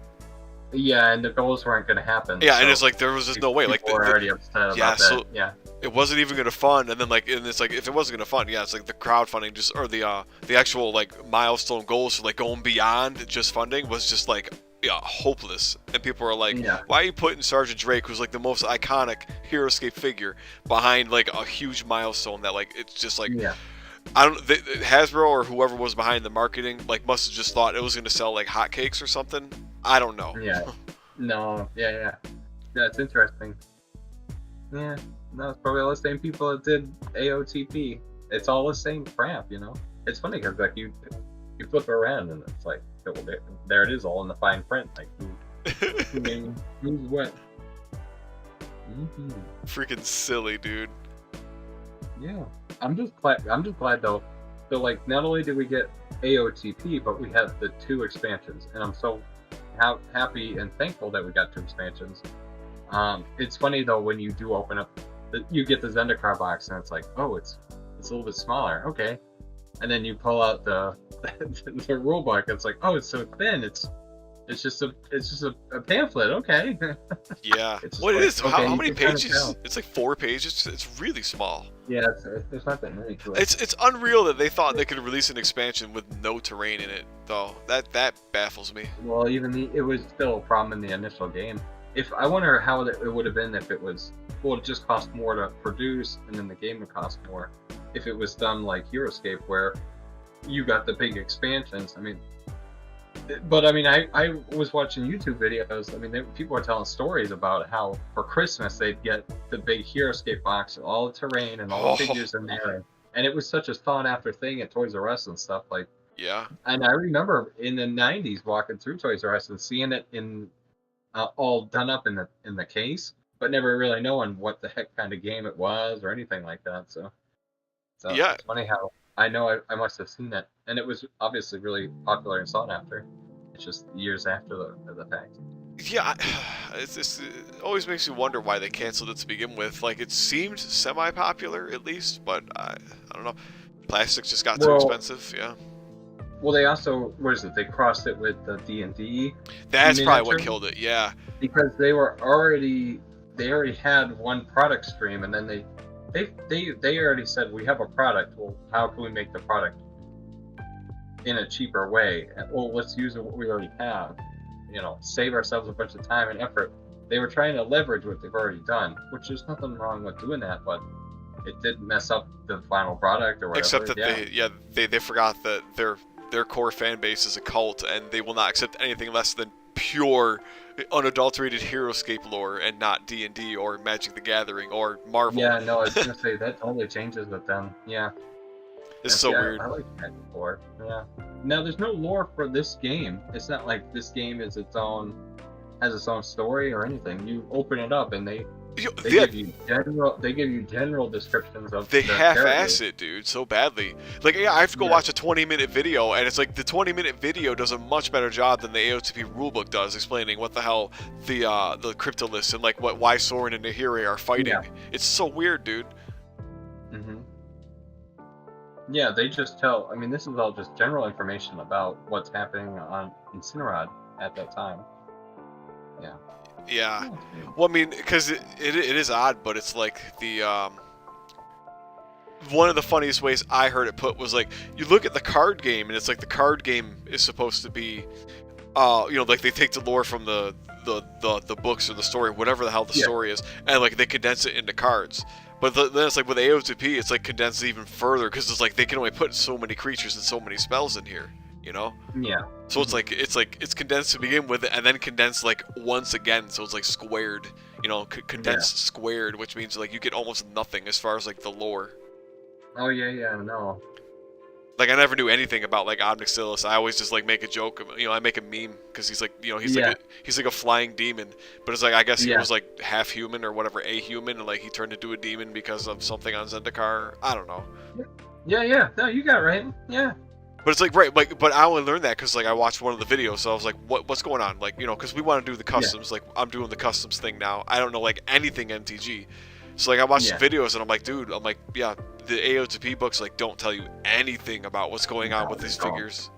Speaker 1: Yeah, and the goals weren't going to happen.
Speaker 2: Yeah, so and it's like there was just no way. Like
Speaker 1: people were already upset about that. Yeah,
Speaker 2: it wasn't even going to fund, and then it's like if it wasn't going to fund, it's like the crowdfunding just or the actual like milestone goals for like going beyond just funding was just like hopeless. And people were like, why are you putting Sergeant Drake, who's like the most iconic Heroescape figure, behind like a huge milestone that like it's just like I don't Hasbro or whoever was behind the marketing like must have just thought it was going to sell like hotcakes or something. I don't know.
Speaker 1: Yeah. No. Yeah. It's interesting. Yeah. No, it's probably all the same people that did AOTP. It's all the same crap, It's funny because like you flip around and it's like, well, there it is, all in the fine print. Like who's what?
Speaker 2: Freaking silly, dude.
Speaker 1: Yeah. I'm just glad though. So like, not only did we get AOTP, but we have the 2 expansions, and I'm so happy and thankful that we got 2 expansions. It's funny though when you do open up you get the Zendikar box and it's like, oh, it's a little bit smaller. Okay, and then you pull out the the rule book. It's like, oh, it's so thin. It's just a pamphlet. Okay.
Speaker 2: Yeah.
Speaker 1: It's just
Speaker 2: What
Speaker 1: like,
Speaker 2: is?
Speaker 1: okay,
Speaker 2: How
Speaker 1: you
Speaker 2: many
Speaker 1: can kind of
Speaker 2: pages?
Speaker 1: tell.
Speaker 2: It's like 4 pages. It's really small.
Speaker 1: Yeah, there's not that many to it.
Speaker 2: It's unreal that they thought they could release an expansion with no terrain in it, though. That baffles me.
Speaker 1: Well, it was still a problem in the initial game. If I wonder how it would have been if it was, well, it just cost more to produce, and then the game would cost more. If it was done like Heroescape, where you got the big expansions. I mean, but I mean, I was watching YouTube videos. I mean, people were telling stories about how for Christmas they'd get the big Heroescape box with all the terrain and all the figures in there, and it was such a sought after thing at Toys R Us and stuff like.
Speaker 2: Yeah.
Speaker 1: And I remember in the '90s walking through Toys R Us and seeing it in all done up in the case, but never really knowing what the heck kind of game it was or anything like that. So
Speaker 2: Yeah.
Speaker 1: it's funny how I know I must have seen it, and it was obviously really popular and sought after. It's just years after the fact.
Speaker 2: Yeah, it always makes me wonder why they canceled it to begin with. Like, it seemed semi-popular, at least, but I don't know. Plastics just got too expensive, yeah.
Speaker 1: Well, they also, what is it, they crossed it with the D&D.
Speaker 2: That's probably what killed it, yeah.
Speaker 1: Because they already had one product stream, and then they already said, we have a product. Well, how can we make the product in a cheaper way? Well, let's use what we already have. Save ourselves a bunch of time and effort. They were trying to leverage what they've already done, which there's nothing wrong with doing that, but it did mess up the final product or whatever.
Speaker 2: Except that they forgot that their core fan base is a cult, and they will not accept anything less than pure, unadulterated Heroescape lore, and not D&D or Magic the Gathering or Marvel.
Speaker 1: Yeah, no, I was gonna say that totally changes with them. Yeah.
Speaker 2: It's so weird.
Speaker 1: I like Magic lore. Yeah. Now there's no lore for this game. It's not like this game has its own story or anything. You open it up and they give you general descriptions of.
Speaker 2: They half-ass it, dude, so badly. Like, yeah, I have to go watch a 20-minute video, and it's like the 20-minute video does a much better job than the AOTP rulebook does, explaining what the hell the Cryptoliths and like why Soren and Nahiri are fighting. Yeah. It's so weird, dude.
Speaker 1: Mhm. Yeah, they just tell. I mean, this is all just general information about what's happening on Incinerad at that time. Yeah.
Speaker 2: Yeah. Well, I mean, because it is odd, but it's like the one of the funniest ways I heard it put was like, you look at the card game and it's like the card game is supposed to be, like they take the lore from the books or the story, whatever the hell the story is, and like they condense it into cards. But then it's like with AOTP, it's like condensed even further because it's like they can only put so many creatures and so many spells in here.
Speaker 1: Yeah.
Speaker 2: So it's like condensed to begin with, and then condensed like once again. So it's like squared, condensed squared, which means like you get almost nothing as far as like the lore.
Speaker 1: Oh yeah, no.
Speaker 2: Like I never knew anything about like Omnixilis. I always just like make a joke. I make a meme because he's like, he's like a flying demon. But it's like I guess he was like half human or whatever, a human, and like he turned into a demon because of something on Zendikar. I don't know.
Speaker 1: Yeah. No, you got it right. Yeah.
Speaker 2: But it's like, right, like, but I only learned that because, like, I watched one of the videos, so I was like, what's going on? Like, because we want to do the customs, like, I'm doing the customs thing now. I don't know, like, anything MTG. So, like, I watched the videos, and I'm like, dude, the AOTP books, like, don't tell you anything about what's going on with these figures.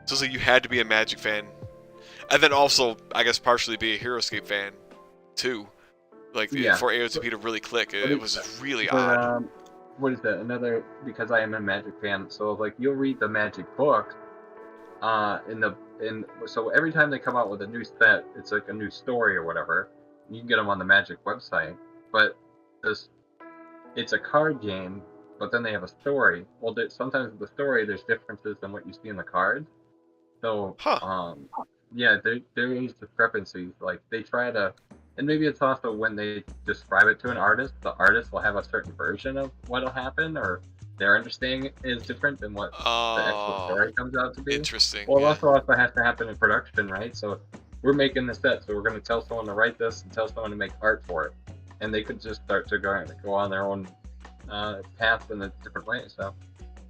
Speaker 2: So it's like, you had to be a Magic fan. And then also, I guess, partially be a Heroescape fan, too. Like, for AOTP to really click, it was really odd.
Speaker 1: What is that? Because I am a Magic fan, so like you'll read the Magic book, so every time they come out with a new set, it's like a new story or whatever. You can get them on the Magic website, but it's a card game, but then they have a story. Well, sometimes with the story there's differences than what you see in the cards. So, there is discrepancies. Like they try to. And maybe it's also when they describe it to an artist, the artist will have a certain version of what'll happen, or their understanding is different than what the actual story comes out to be.
Speaker 2: Interesting.
Speaker 1: Well, it also has to happen in production, right? So we're making the set, so we're going to tell someone to write this and tell someone to make art for it, and they could just start to go on their own path in a different way. So.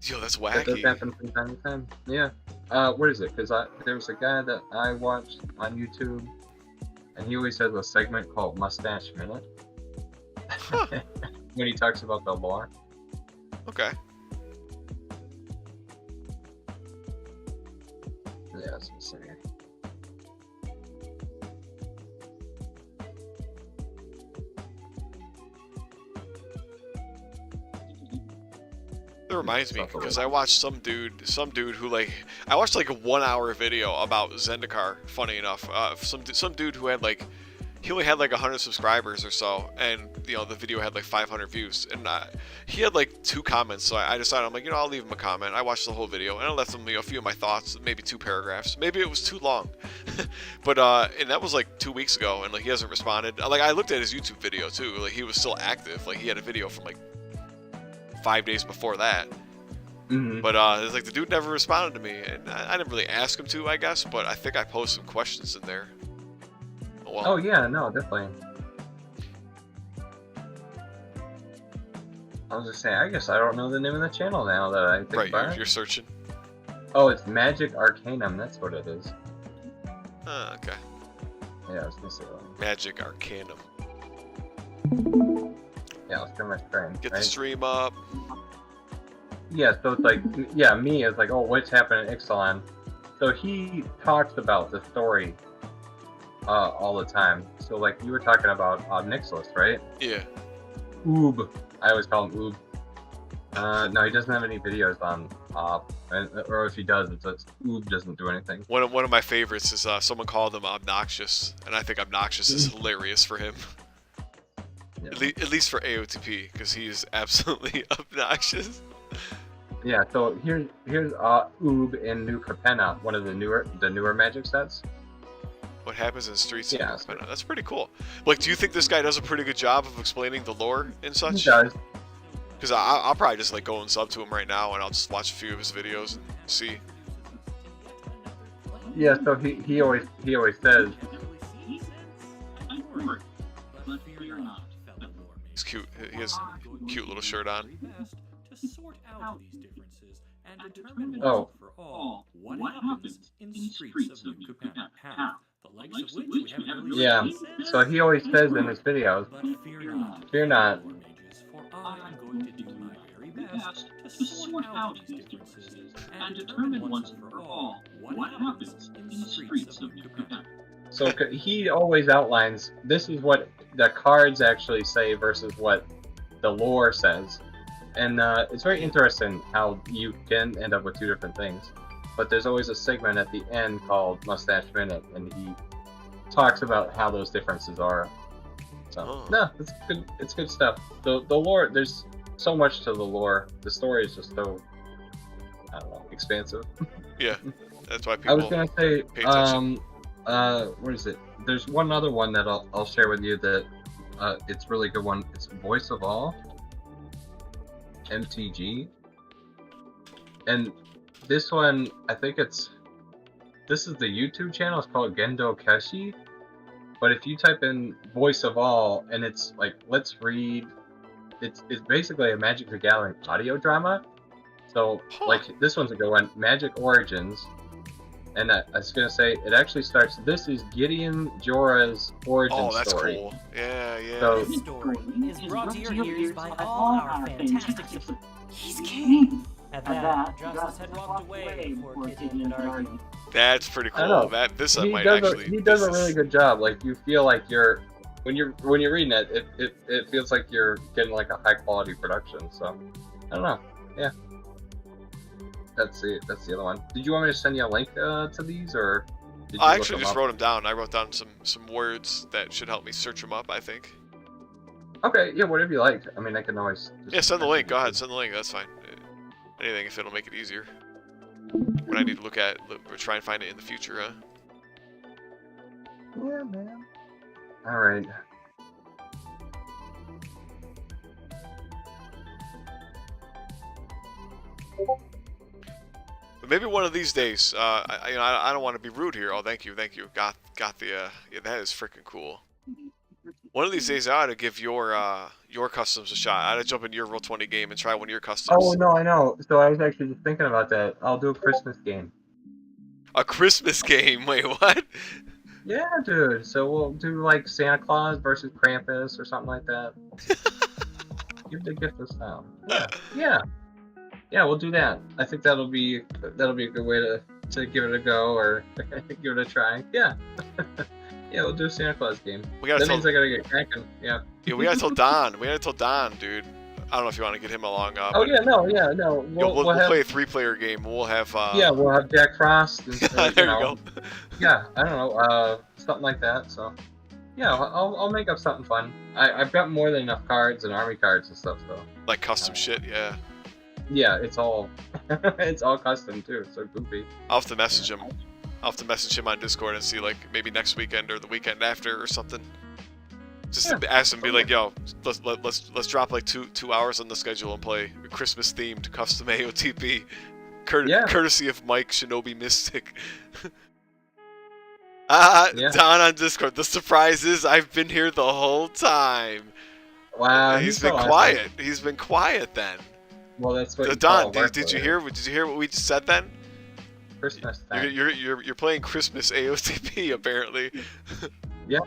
Speaker 2: Yo, that's wacky.
Speaker 1: That does happen from time to time. Yeah. What is it? Because there was a guy that I watched on YouTube. And he always has a segment called Mustache Minute.
Speaker 2: Huh.
Speaker 1: when he talks about the lore.
Speaker 2: Okay.
Speaker 1: Yeah, let's see.
Speaker 2: It reminds me because I watched some dude who like I watched like a 1 hour video about Zendikar. Funny enough, some dude who had like he only had like 100 subscribers or so, and you know the video had like 500 views, and he had like 2 comments. So I decided I'm like I'll leave him a comment. I watched the whole video and I left him a few of my thoughts, maybe 2 paragraphs. Maybe it was too long, but and that was like 2 weeks ago, and like he hasn't responded. Like I looked at his YouTube video too. Like he was still active. Like he had a video from like 5 days before that.
Speaker 1: Mm-hmm.
Speaker 2: But it's like the dude never responded to me, and I didn't really ask him to, I guess. But I think I posted some questions in there. Oh, well.
Speaker 1: Oh yeah, no, definitely. I was just saying, I guess I don't know the name of the channel now that I think
Speaker 2: Right,
Speaker 1: about
Speaker 2: you're
Speaker 1: it.
Speaker 2: searching.
Speaker 1: Oh, it's Magic Arcanum. That's what it is.
Speaker 2: Okay.
Speaker 1: Yeah, I was gonna say that.
Speaker 2: Magic Arcanum.
Speaker 1: Yeah, let's turn my screen.
Speaker 2: Get
Speaker 1: right?
Speaker 2: the stream up.
Speaker 1: Yeah, so it's like, yeah, me is like, oh, what's happening at Ixalan? So he talks about the story all the time. So like you were talking about Nixless, right?
Speaker 2: Yeah.
Speaker 1: Oob. I always call him Oob. No, he doesn't have any videos on Op, or if he does, it's Oob doesn't do anything.
Speaker 2: One of my favorites is someone called him Obnoxious, and I think Obnoxious is hilarious for him.
Speaker 1: Yeah.
Speaker 2: At least for AOTP, because he is absolutely obnoxious.
Speaker 1: Yeah, so here's Oob in New Capenna, one of the newer Magic sets.
Speaker 2: What happens in Streets
Speaker 1: Yeah,
Speaker 2: of Capenna. That's pretty cool. Like, do you think this guy does a pretty good job of explaining the lore and such?
Speaker 1: He does.
Speaker 2: Because I'll probably just like go and sub to him right now, and I'll just watch a few of his videos and see.
Speaker 1: Yeah, so he always says.
Speaker 2: He's cute. He has a cute little shirt on.
Speaker 4: To sort out these differences and determine once
Speaker 1: Oh.
Speaker 4: for all what happens in streets of New Capenna Path, the likes of which we haven't really
Speaker 1: Yeah,
Speaker 4: seen since.
Speaker 1: so he always says in his videos,
Speaker 4: But
Speaker 1: fear not.
Speaker 4: Lord Mages, for I am going to do my very best to sort out these differences and determine once for all what happens in the streets of New Capenna.
Speaker 1: So he always outlines, this is what the cards actually say versus what the lore says. And it's very interesting how you can end up with 2 different things. But there's always a segment at the end called Mustache Minute, and he talks about how those differences are. So, no, it's good. It's good stuff. The lore, there's so much to the lore. The story is just so, I don't know, expansive.
Speaker 2: Yeah, that's why people.
Speaker 1: I was gonna say,
Speaker 2: pay attention.
Speaker 1: what is it? There's one other one that I'll share with you that it's a really good one. It's Voice of All, MTG, and this one I think this is the YouTube channel. It's called Gendo Keshi, but if you type in Voice of All and it's like let's read, it's basically a Magic the Gathering audio drama. So like this one's a good one, Magic Origins. And I was gonna say, it actually starts. This is Gideon Jorah's origin story.
Speaker 2: Oh, that's cool. Yeah, yeah.
Speaker 1: So,
Speaker 5: This story is brought to your ears by all our fantastic. He's king. At that, Justice had walked away before Gideon had argued.
Speaker 2: That's pretty
Speaker 1: I know.
Speaker 2: cool. This
Speaker 1: he
Speaker 2: might
Speaker 1: does
Speaker 2: actually.
Speaker 1: he does a really good job. Like you feel like when you're reading it, it feels like you're getting like a high quality production. So I don't know. Yeah. That's the other one. Did you want me to send you a link to these, or did you
Speaker 2: I
Speaker 1: look
Speaker 2: actually
Speaker 1: them
Speaker 2: just
Speaker 1: up?
Speaker 2: wrote them down. I wrote down some words that should help me search them up, I think.
Speaker 1: Okay, yeah, whatever you like. I mean, I can always. Just
Speaker 2: Yeah, send the link. Go ahead, send the link. That's fine. Anything if it'll make it easier. When I need to look or try and find it in the future, huh?
Speaker 1: Yeah, man. All right.
Speaker 2: But maybe one of these days, I don't want to be rude here. Oh, thank you. Got the, yeah, that is freaking cool. One of these days, I ought to give your customs a shot. I ought to jump into your Roll20 game and try one of your customs.
Speaker 1: Oh no, I know. So I was actually just thinking about that. I'll do a Christmas game.
Speaker 2: A Christmas game? Wait, what?
Speaker 1: Yeah, dude. So we'll do like Santa Claus versus Krampus or something like that. Give the gift of sound. Yeah, we'll do that. I think that'll be a good way to give it a go or give it a try. Yeah. Yeah, we'll do a Santa Claus game. That means I gotta get cracking. Yeah.
Speaker 2: Yeah, we gotta tell Don. We gotta tell Don, dude. I don't know if you want to get him along.
Speaker 1: Oh yeah, no.
Speaker 2: We'll play a 3-player game. We'll have.
Speaker 1: We'll have Jack Frost. And,
Speaker 2: there you go.
Speaker 1: Yeah, I don't know, something like that. So, yeah, I'll make up something fun. I've got more than enough cards and army cards and stuff, though.
Speaker 2: Like custom shit, yeah.
Speaker 1: Yeah, it's all it's all custom too. It's so goofy.
Speaker 2: I'll have to message him. I'll have to message him on Discord and see, like, maybe next weekend or the weekend after or something. Just to ask him, be like, yo, let's drop like two hours on the schedule and play a Christmas themed custom AOTP, courtesy of Mike Shinobimystic. Don on Discord. The surprise is I've been here the whole time.
Speaker 1: Wow,
Speaker 2: he's been quiet. He's been quiet then.
Speaker 1: Well, that's what.
Speaker 2: Don, did you hear what we just said then?
Speaker 1: Christmas time.
Speaker 2: You're playing Christmas AOTP apparently.
Speaker 1: Yeah.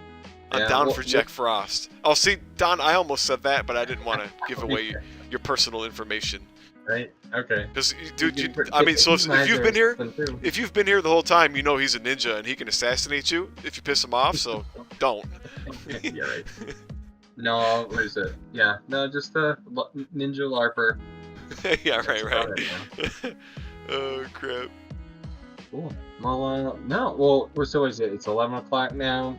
Speaker 2: I'm down for Jack Frost. Oh, see, Don, I almost said that, but I didn't want to give away your personal information.
Speaker 1: Right. Okay.
Speaker 2: Because, dude, I mean, so if you've been here, the whole time, you know he's a ninja and he can assassinate you if you piss him off. So don't.
Speaker 1: Yeah, right. No, what is it? Yeah, no, just a ninja larper.
Speaker 2: Yeah, right. Oh crap.
Speaker 1: Cool. Well, no. Well, so is it? It's 11 o'clock now.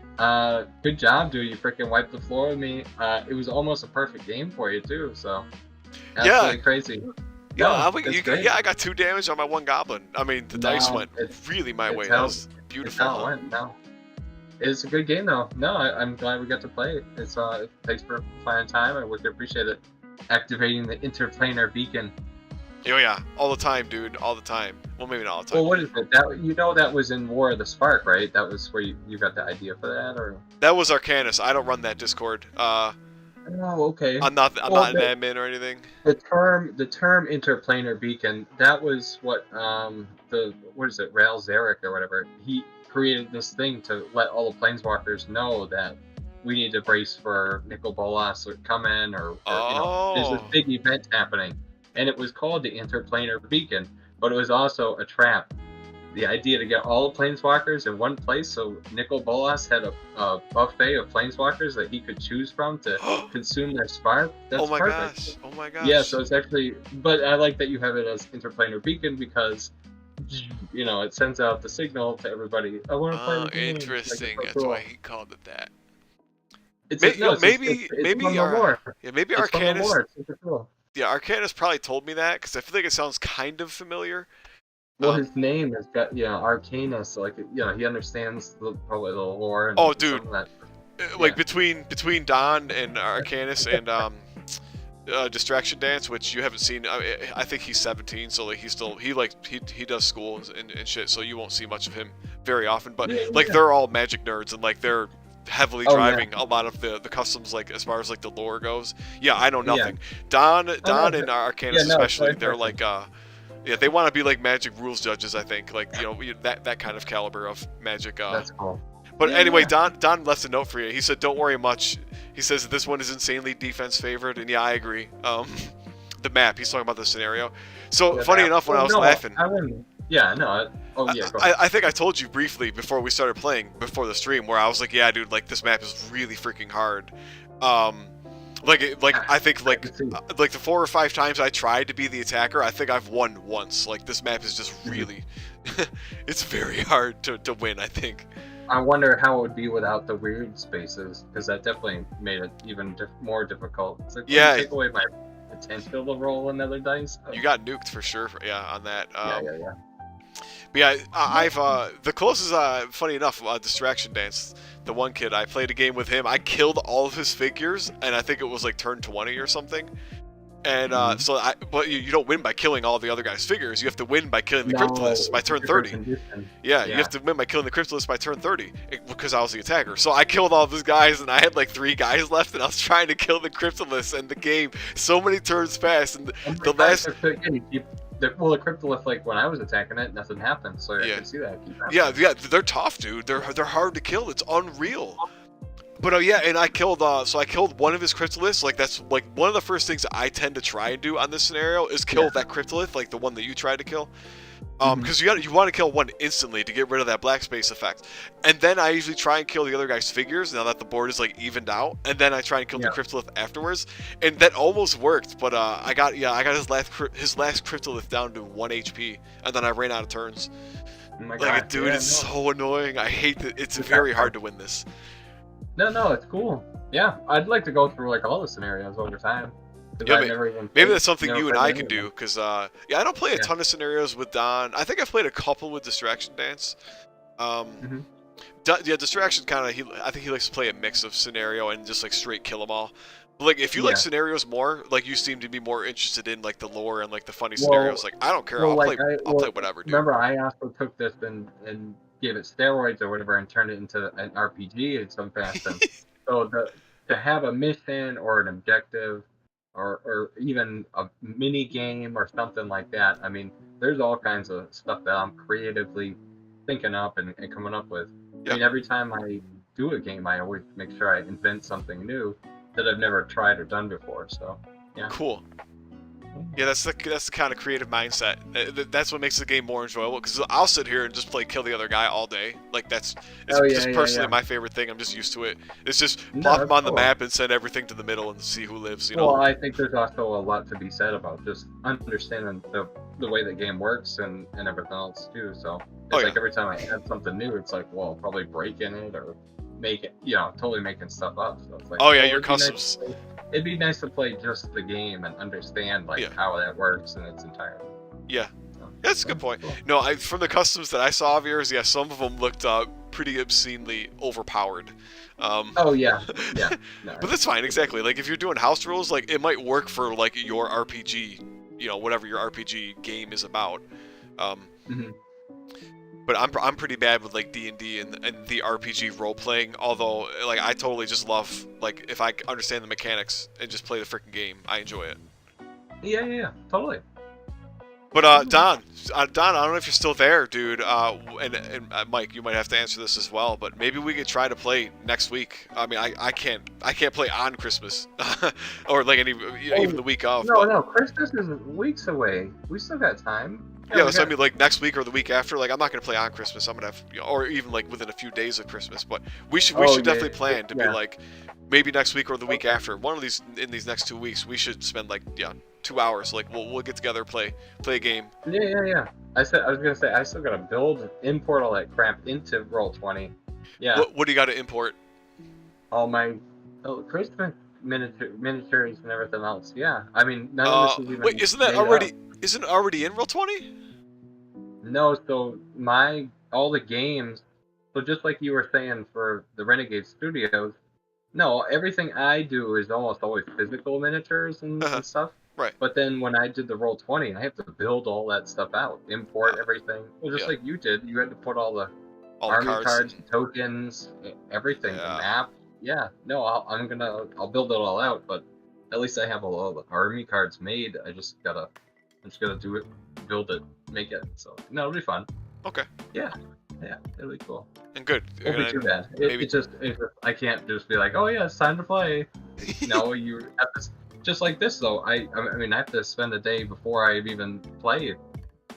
Speaker 1: Good job, dude. You freaking wiped the floor with me. It was almost a perfect game for you too. So, absolutely crazy.
Speaker 2: Yeah, I got 2 damage on my 1 goblin. I mean, the dice went really my way. That was beautiful.
Speaker 1: It's a good game though. No, I'm glad we got to play it. It's thanks for finding time. I would appreciate it. Activating the interplanar beacon.
Speaker 2: Oh yeah, all the time, dude, all the time. Well, maybe not all the time.
Speaker 1: Well, what is it? That was in War of the Spark, right? That was where you got the idea for that, or?
Speaker 2: That was Arcanus. I don't run that Discord.
Speaker 1: Oh, okay.
Speaker 2: I'm not an admin or anything.
Speaker 1: The term interplanar beacon. That was what what is it? Rael Zarek or whatever. He created this thing to let all the planeswalkers know that we need to brace for Nicol Bolas or come in, or there's this big event happening. And it was called the Interplanar Beacon, but it was also a trap. The idea to get all the planeswalkers in one place, so Nicol Bolas had a buffet of planeswalkers that he could choose from to consume their spark. That's perfect.
Speaker 2: Oh my gosh.
Speaker 1: Yeah, so it's actually, but I like that you have it as Interplanar Beacon because, it sends out the signal to everybody. I want to play the game.
Speaker 2: Interesting. That's why he called it that.
Speaker 1: Maybe
Speaker 2: Arcanus. Yeah, Arcanus probably told me that because I feel like it sounds kind of familiar.
Speaker 1: Well, his name has got Arcanus, so he understands probably the lore. And
Speaker 2: dude, between Don and Arcanus and Distraction Dance, which you haven't seen. I think he's 17, so like he does school and shit, so you won't see much of him very often. But they're all Magic nerds and like they're heavily driving a lot of the customs, like as far as like the lore goes. Yeah, I know nothing. Don and Arcanus especially, they're like they want to be like Magic rules judges, I think, like that kind of caliber of Magic.
Speaker 1: That's cool.
Speaker 2: But anyway, Don left a note for you. He said, "Don't worry much." He says that this one is insanely defense favored, and yeah, I agree. The map. He's talking about the scenario. So funny enough, when I was laughing.
Speaker 1: I wouldn't. Yeah, no.
Speaker 2: I think I told you briefly before we started playing, before the stream, where I was like, yeah, dude, like this map is really freaking hard. I think the 4 or 5 times I tried to be the attacker, I think I've won once. Like this map is just really, it's very hard to win, I think.
Speaker 1: I wonder how it would be without the weird spaces, because that definitely made it even more difficult. It's like, take away my potential to roll another dice.
Speaker 2: You got nuked for sure, on that.
Speaker 1: Yeah.
Speaker 2: But yeah, I've the closest, funny enough, Distraction Dance, the one kid, I played a game with him. I killed all of his figures, and I think it was like turn 20 or something. And but you don't win by killing all the other guys' figures. You have to win by killing the Cryptoliths by turn 30. Yeah, you have to win by killing the Cryptoliths by turn 30 because I was the attacker. So I killed all of his guys, and I had like 3 guys left, and I was trying to kill the Cryptoliths, and the game so many turns passed, and the last.
Speaker 1: The Cryptolith, like when I was attacking it, nothing happened. So I can see that.
Speaker 2: Yeah, they're tough, dude. They're hard to kill. It's unreal. But yeah, and I killed so I killed one of his Cryptoliths. Like that's like one of the first things I tend to try and do on this scenario is kill that Cryptolith, like the one that you tried to kill. Because you want to kill one instantly to get rid of that black space effect, and then I usually try and kill the other guy's figures now that the board is like evened out, and then I try and kill the Cryptolith afterwards, and that almost worked. But I got his last Cryptolith down to 1 HP, and then I ran out of turns.
Speaker 1: Oh my
Speaker 2: Like,
Speaker 1: God.
Speaker 2: dude, it's so annoying. I hate that. It's very hard to win this.
Speaker 1: No, it's cool. Yeah, I'd like to go through like all the scenarios over time.
Speaker 2: Yeah,
Speaker 1: Maybe
Speaker 2: that's something you and I can do, because I don't play a ton of scenarios with Don. I think I've played a couple with Distraction Dance. Distraction kind of, I think he likes to play a mix of scenario and just like straight kill them all. But, like, if you like scenarios more, like you seem to be more interested in like the lore and like the funny scenarios. Like, I don't care, I'll play whatever, dude.
Speaker 1: Remember, I also took this and gave it steroids or whatever and turned it into an RPG in some fashion. So to have a mission or an objective, or even a mini game or something like that. I mean, there's all kinds of stuff that I'm creatively thinking up and coming up with. I mean, every time I do a game, I always make sure I invent something new that I've never tried or done before. So, yeah.
Speaker 2: Cool. Yeah, that's the kind of creative mindset. That's what makes the game more enjoyable. Because I'll sit here and just kill the other guy all day. Like it's personally my favorite thing. I'm just used to it. It's just plop him on the map and send everything to the middle and see who lives. You know.
Speaker 1: Well, I think there's also a lot to be said about just understanding the way the game works and everything else too. So it's like every time I add something new, it's like, well, I'll probably break in it or make it, totally making stuff up. So it's like,
Speaker 2: your customs.
Speaker 1: It'd be nice to play just the game and understand how that works in its entirety.
Speaker 2: Yeah, that's a good point. Cool. No, from the customs that I saw of yours, some of them looked pretty obscenely overpowered.
Speaker 1: No.
Speaker 2: But that's fine, exactly. Like if you're doing house rules, like it might work for like your RPG, whatever your RPG game is about. But I'm pretty bad with like D&D and the RPG role playing. Although like I totally just love like if I understand the mechanics and just play the freaking game, I enjoy it.
Speaker 1: Yeah, totally.
Speaker 2: But Don, I don't know if you're still there, dude. And Mike, you might have to answer this as well. But maybe we could try to play next week. I mean, I can't play on Christmas or like even the week of.
Speaker 1: No, Christmas is weeks away. We still got time.
Speaker 2: Yeah, so I mean, like next week or the week after. Like, I'm not gonna play on Christmas. I'm gonna have, or even like within a few days of Christmas. But we should definitely plan to be like, maybe next week or the week after. One of these in these next 2 weeks, we should spend like 2 hours. Like we'll get together, play a game.
Speaker 1: Yeah. I was gonna say I still gotta build, import all that crap into Roll20. Yeah.
Speaker 2: What do you got to import?
Speaker 1: All my Christmas miniatures and everything else. Yeah. I mean, none of this is even.
Speaker 2: Wait, isn't it already in Roll20?
Speaker 1: No, so all the games. So just like you were saying for the Renegade Studios, no, everything I do is almost always physical miniatures and stuff.
Speaker 2: Right.
Speaker 1: But then when I did the Roll20, I have to build all that stuff out, import everything. Well, just like you did, you had to put all the army cards, tokens, everything, the map. Yeah. No, I'll build it all out, but at least I have all the army cards made. I'm just gotta do it, build it, make it. So no, it'll be fun.
Speaker 2: Okay.
Speaker 1: Yeah, it'll be cool.
Speaker 2: And good.
Speaker 1: It won't be too bad. It's just I can't just be like, oh yeah, it's time to play. No, you have to. Just like this though, I mean, I have to spend a day before I even play,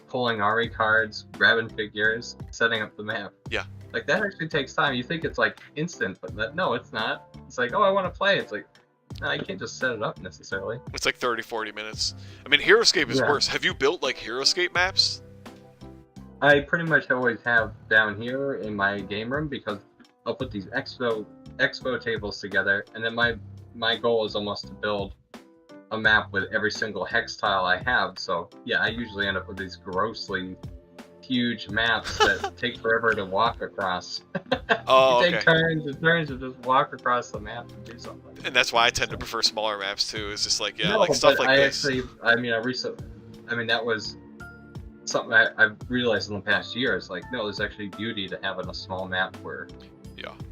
Speaker 1: pulling RE cards, grabbing figures, setting up the map.
Speaker 2: Yeah.
Speaker 1: Like that actually takes time. You think it's like instant, but no, it's not. It's like, oh, I want to play. It's like, no, you can't just set it up necessarily.
Speaker 2: It's like 30-40 minutes. I mean, HeroScape is worse. Have you built like HeroScape maps?
Speaker 1: I pretty much always have down here in my game room because I'll put these expo tables together, and then my goal is almost to build a map with every single hex tile I have. So yeah, I usually end up with these grossly huge maps that take forever to walk across.
Speaker 2: Oh,
Speaker 1: you take turns and turns to just walk across the map and do something.
Speaker 2: And that's why I tend to prefer smaller maps too. It's just like
Speaker 1: stuff like this. That was something I've realized in the past year. It's like, no, there's actually beauty to having a small map where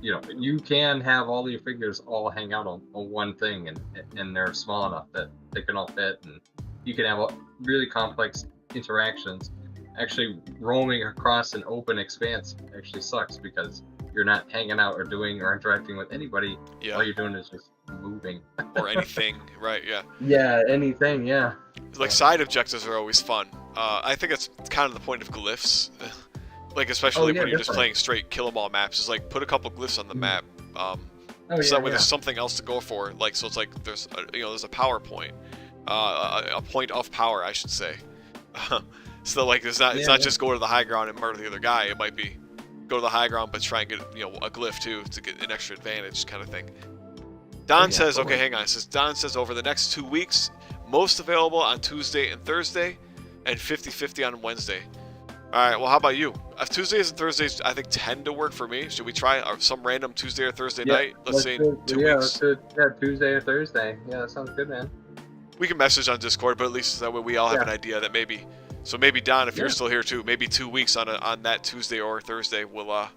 Speaker 1: you can have all your figures all hang out on one thing, and they're small enough that they can all fit, and you can have really complex interactions. Actually, roaming across an open expanse actually sucks because you're not hanging out or doing or interacting with anybody.
Speaker 2: Yeah.
Speaker 1: All you're doing is just moving.
Speaker 2: Or anything, right? Yeah.
Speaker 1: Yeah, anything. Yeah.
Speaker 2: Like side objectives are always fun. I think it's kind of the point of glyphs. Like especially when you're just playing straight kill 'em all maps, is like put a couple glyphs on the map. So that way there's something else to go for. Like so it's like there's there's a power point, a point of power, I should say. So like it's not just go to the high ground and murder the other guy. It might be go to the high ground but try and get a glyph too to get an extra advantage kind of thing. Don says, okay, hang on. It says Don says over the next 2 weeks, most available on Tuesday and Thursday, and 50-50 on Wednesday. All right. Well, how about you? Tuesdays and Thursdays, I think, tend to work for me. Should we try some random Tuesday or Thursday night? Let's say in 2 weeks.
Speaker 1: Let's do Tuesday or Thursday. Yeah, that sounds good, man.
Speaker 2: We can message on Discord, but at least that way we all have an idea that maybe. So maybe Don, if you're still here too, maybe 2 weeks on that Tuesday or Thursday, we'll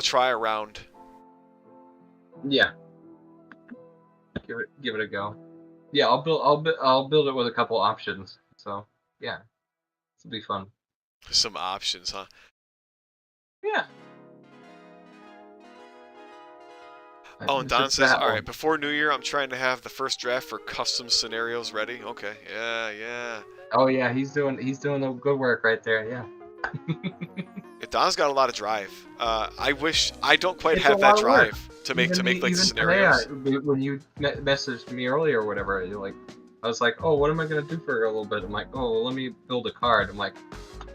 Speaker 2: try a round.
Speaker 1: Yeah. Give it a go. Yeah, I'll build it with a couple options. So yeah, it'll be fun.
Speaker 2: Some options, huh?
Speaker 1: Yeah.
Speaker 2: Oh, and Don says, all right, before New Year, I'm trying to have the first draft for custom scenarios ready. Okay, yeah.
Speaker 1: Oh yeah, he's doing the good work right there. Yeah.
Speaker 2: Don's got a lot of drive. I don't quite have that drive to make like scenarios.
Speaker 1: Today, when you messaged me earlier or whatever, I was like, oh, what am I gonna do for a little bit? I'm like, oh, well, let me build a card. I'm like,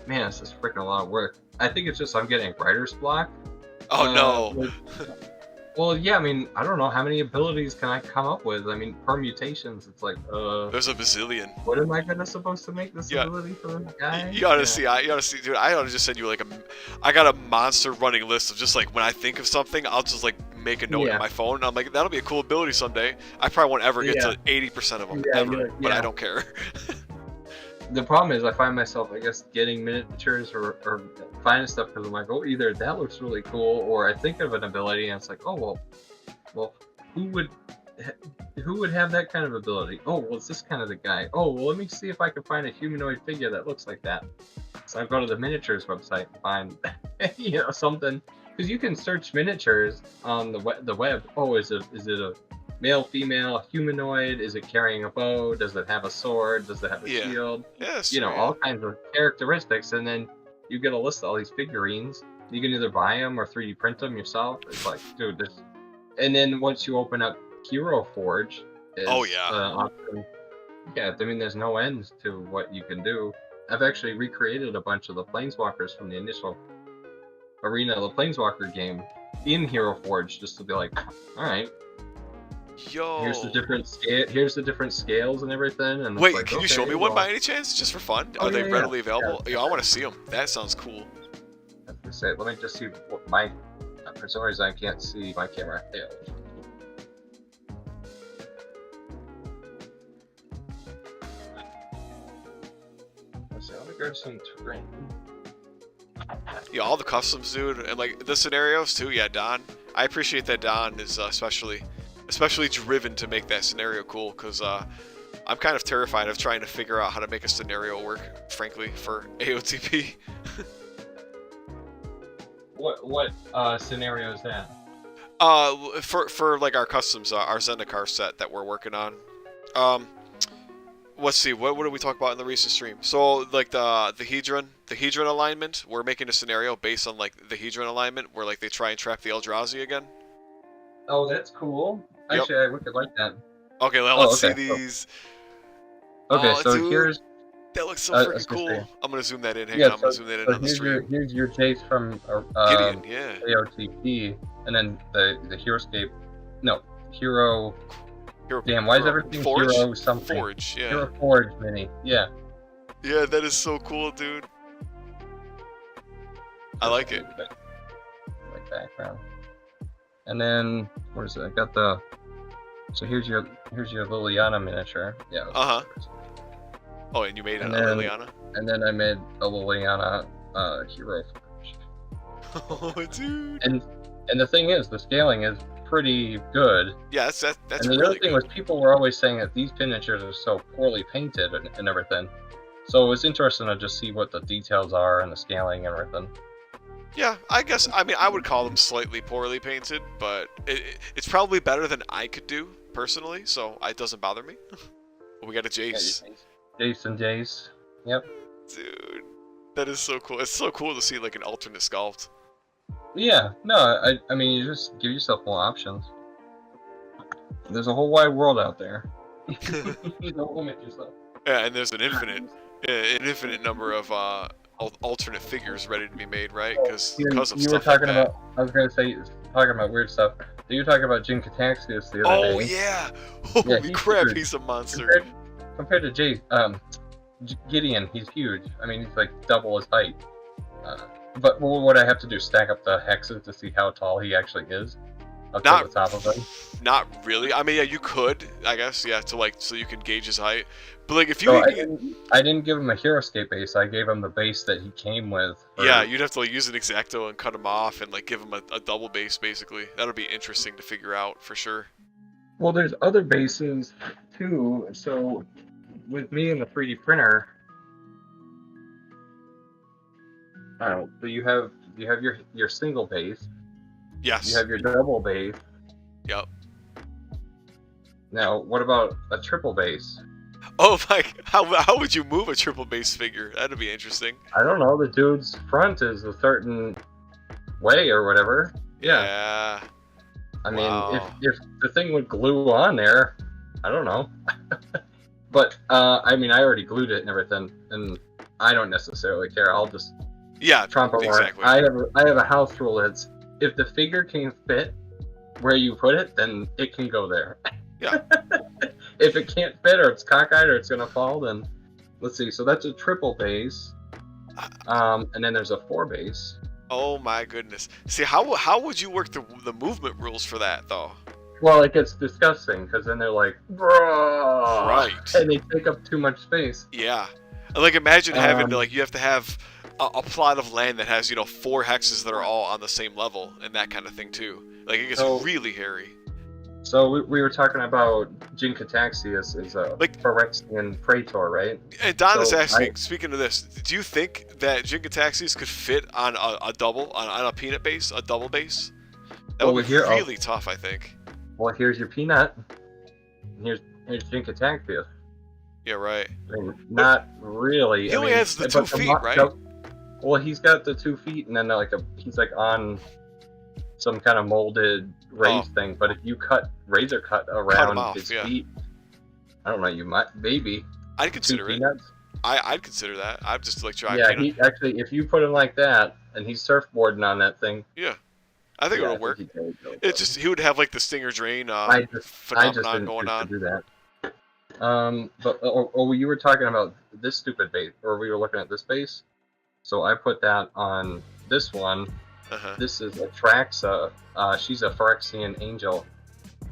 Speaker 1: man, this is freaking a lot of work. I think it's just I'm getting writer's block.
Speaker 2: Oh no.
Speaker 1: Well, yeah, I mean, I don't know how many abilities can I come up with. I mean, permutations. It's like,
Speaker 2: there's a bazillion.
Speaker 1: What am I supposed to make this ability for the guy?
Speaker 2: You ought to see, dude. I ought to just send you like I got a monster running list of just like when I think of something, I'll just like make a note on my phone. And I'm like, that'll be a cool ability someday. I probably won't ever get to 80% of them ever, but I don't care.
Speaker 1: The problem is I find myself, I guess, getting miniatures or finding stuff because I'm like, oh, either that looks really cool, or I think of an ability and it's like, oh, well, who would have that kind of ability? Oh, well, it's this kind of the guy. Oh, well, let me see if I can find a humanoid figure that looks like that. So I go to the miniatures website and find, something, because you can search miniatures on the web. Oh, is it a male, female, humanoid? Is it carrying a bow? Does it have a sword? Does it have a shield?
Speaker 2: Yes.
Speaker 1: All kinds of characteristics, and then you get a list of all these figurines. You can either buy them or 3D print them yourself. It's like, dude, this. And then once you open up Hero Forge, option. Yeah, I mean, there's no end to what you can do. I've actually recreated a bunch of the Planeswalkers from the initial Arena of the Planeswalker game in Hero Forge, just to be like, all right.
Speaker 2: Yo.
Speaker 1: Here's the different scales and everything. And
Speaker 2: wait, can you show me one by any chance, just for fun? Are they readily available? Yeah, I want to see them. That sounds cool.
Speaker 1: Let me just see what for some reason I can't see my camera. Yeah. Let's see. Let me grab some terrain.
Speaker 2: Yeah, all the customs, dude, and like the scenarios too. Yeah, Don. I appreciate that Don is especially driven to make that scenario cool, because I'm kind of terrified of trying to figure out how to make a scenario work, frankly, for AOTP.
Speaker 1: What scenario is that?
Speaker 2: For like our customs, our Zendikar set that we're working on. Let's see, what did we talk about in the recent stream? So like the Hedron alignment, we're making a scenario based on like the Hedron alignment, where like they try and trap the Eldrazi again.
Speaker 1: Oh, that's cool. Actually, I would like that.
Speaker 2: Okay, let's see these.
Speaker 1: Okay, so
Speaker 2: dude,
Speaker 1: here's...
Speaker 2: That looks so freaking cool. I'm going to zoom that in. Hang on, I'm going to zoom that in on the stream.
Speaker 1: Here's your Jace from
Speaker 2: Gideon, yeah.
Speaker 1: AOTP, and then the Heroescape... No, Hero... Damn, why is everything
Speaker 2: Forge?
Speaker 1: Hero something?
Speaker 2: Forge, yeah.
Speaker 1: Hero Forge mini, yeah.
Speaker 2: Yeah, that is so cool, dude. I like it.
Speaker 1: Like background. And then, what is it? I got the... So here's your Liliana miniature. Yeah.
Speaker 2: Oh, and you made a Liliana?
Speaker 1: And then I made a Liliana Hero Forge.
Speaker 2: Oh, dude.
Speaker 1: And the thing is, the scaling is pretty good.
Speaker 2: Yeah, that's
Speaker 1: and the
Speaker 2: really
Speaker 1: other thing was, people were always saying that these miniatures are so poorly painted and everything. So it was interesting to just see what the details are and the scaling and everything.
Speaker 2: Yeah, I guess. I mean, I would call them slightly poorly painted, but it's probably better than I could do personally, so it doesn't bother me. We got a Jace.
Speaker 1: Jason Jace. Yep.
Speaker 2: Dude, that is so cool. It's so cool to see like an alternate sculpt.
Speaker 1: Yeah. No, I mean, you just give yourself more options. There's a whole wide world out there. You don't limit yourself.
Speaker 2: Yeah, and there's an infinite number of alternate figures ready to be made, right? Because
Speaker 1: you
Speaker 2: of
Speaker 1: were
Speaker 2: stuff
Speaker 1: talking
Speaker 2: like that.
Speaker 1: about. I was gonna say talking about weird stuff. You were talking about Jin Cataxius the other day.
Speaker 2: Oh yeah! Holy crap,
Speaker 1: huge.
Speaker 2: he's a monster.
Speaker 1: Compared to Gideon, he's huge. I mean, he's like double his height. But what would I have to do? Stack up the hexes to see how tall he actually is? Up to the top of him?
Speaker 2: Not really. I mean, yeah, you could, I guess, yeah, to like so you can gauge his height. But like if you,
Speaker 1: So I didn't give him a Heroscape base. I gave him the base that he came with.
Speaker 2: Yeah, you'd have to like use an Exacto and cut him off and like give him a double base basically. That'll be interesting to figure out for sure.
Speaker 1: Well, there's other bases too. So with me and the 3D printer, so you have your single base.
Speaker 2: Yes.
Speaker 1: You have your double base.
Speaker 2: Yep.
Speaker 1: Now, what about a triple base?
Speaker 2: Oh my! How would you move a triple base figure? That'd be interesting.
Speaker 1: I don't know. The dude's front is a certain way or whatever. Yeah. I mean,
Speaker 2: Wow.
Speaker 1: if the thing would glue on there, I don't know. But I mean, I already glued it and everything, and I don't necessarily care. I'll just tromp it.
Speaker 2: Exactly.
Speaker 1: I have a house rule that's if the figure can fit where you put it, then it can go there.
Speaker 2: Yeah.
Speaker 1: If it can't fit or it's cockeyed or it's gonna fall, then let's see. So that's a triple base, and then there's a 4 base.
Speaker 2: Oh my goodness. See, how would you work the movement rules for that though?
Speaker 1: Well, it gets disgusting because then they're like, bro,
Speaker 2: Right.
Speaker 1: and they take up too much space.
Speaker 2: Yeah. And like imagine having to like you have to have a plot of land that has 4 hexes that are all on the same level and that kind of thing too. Like it gets really hairy.
Speaker 1: So we were talking about Jin Cataxius is a Phyrexian Praetor, right?
Speaker 2: And Don is asking, speaking of this, do you think that Jin Cataxius could fit on a double, on a peanut base, a double base? That would be really tough, I think.
Speaker 1: Well, here's your peanut. And here's Jin Cataxius.
Speaker 2: Yeah, right.
Speaker 1: I mean, not really.
Speaker 2: He only has the 2 feet, right?
Speaker 1: Well, he's got the 2 feet, and then he's like on some kind of molded raised thing. But if you razor cut around his feet, I don't know. You might maybe.
Speaker 2: I'd consider it.
Speaker 1: Peanuts.
Speaker 2: I'd consider that. I'd just like try.
Speaker 1: Yeah, he actually, if you put him like that, and he's surfboarding on that thing.
Speaker 2: Yeah, I think it'll work. He would have like the Stinger Drain phenomenon going on.
Speaker 1: Do that. But you were talking about this stupid base, or we were looking at this base. So I put that on this one. This is Atraxa. She's a Phyrexian angel.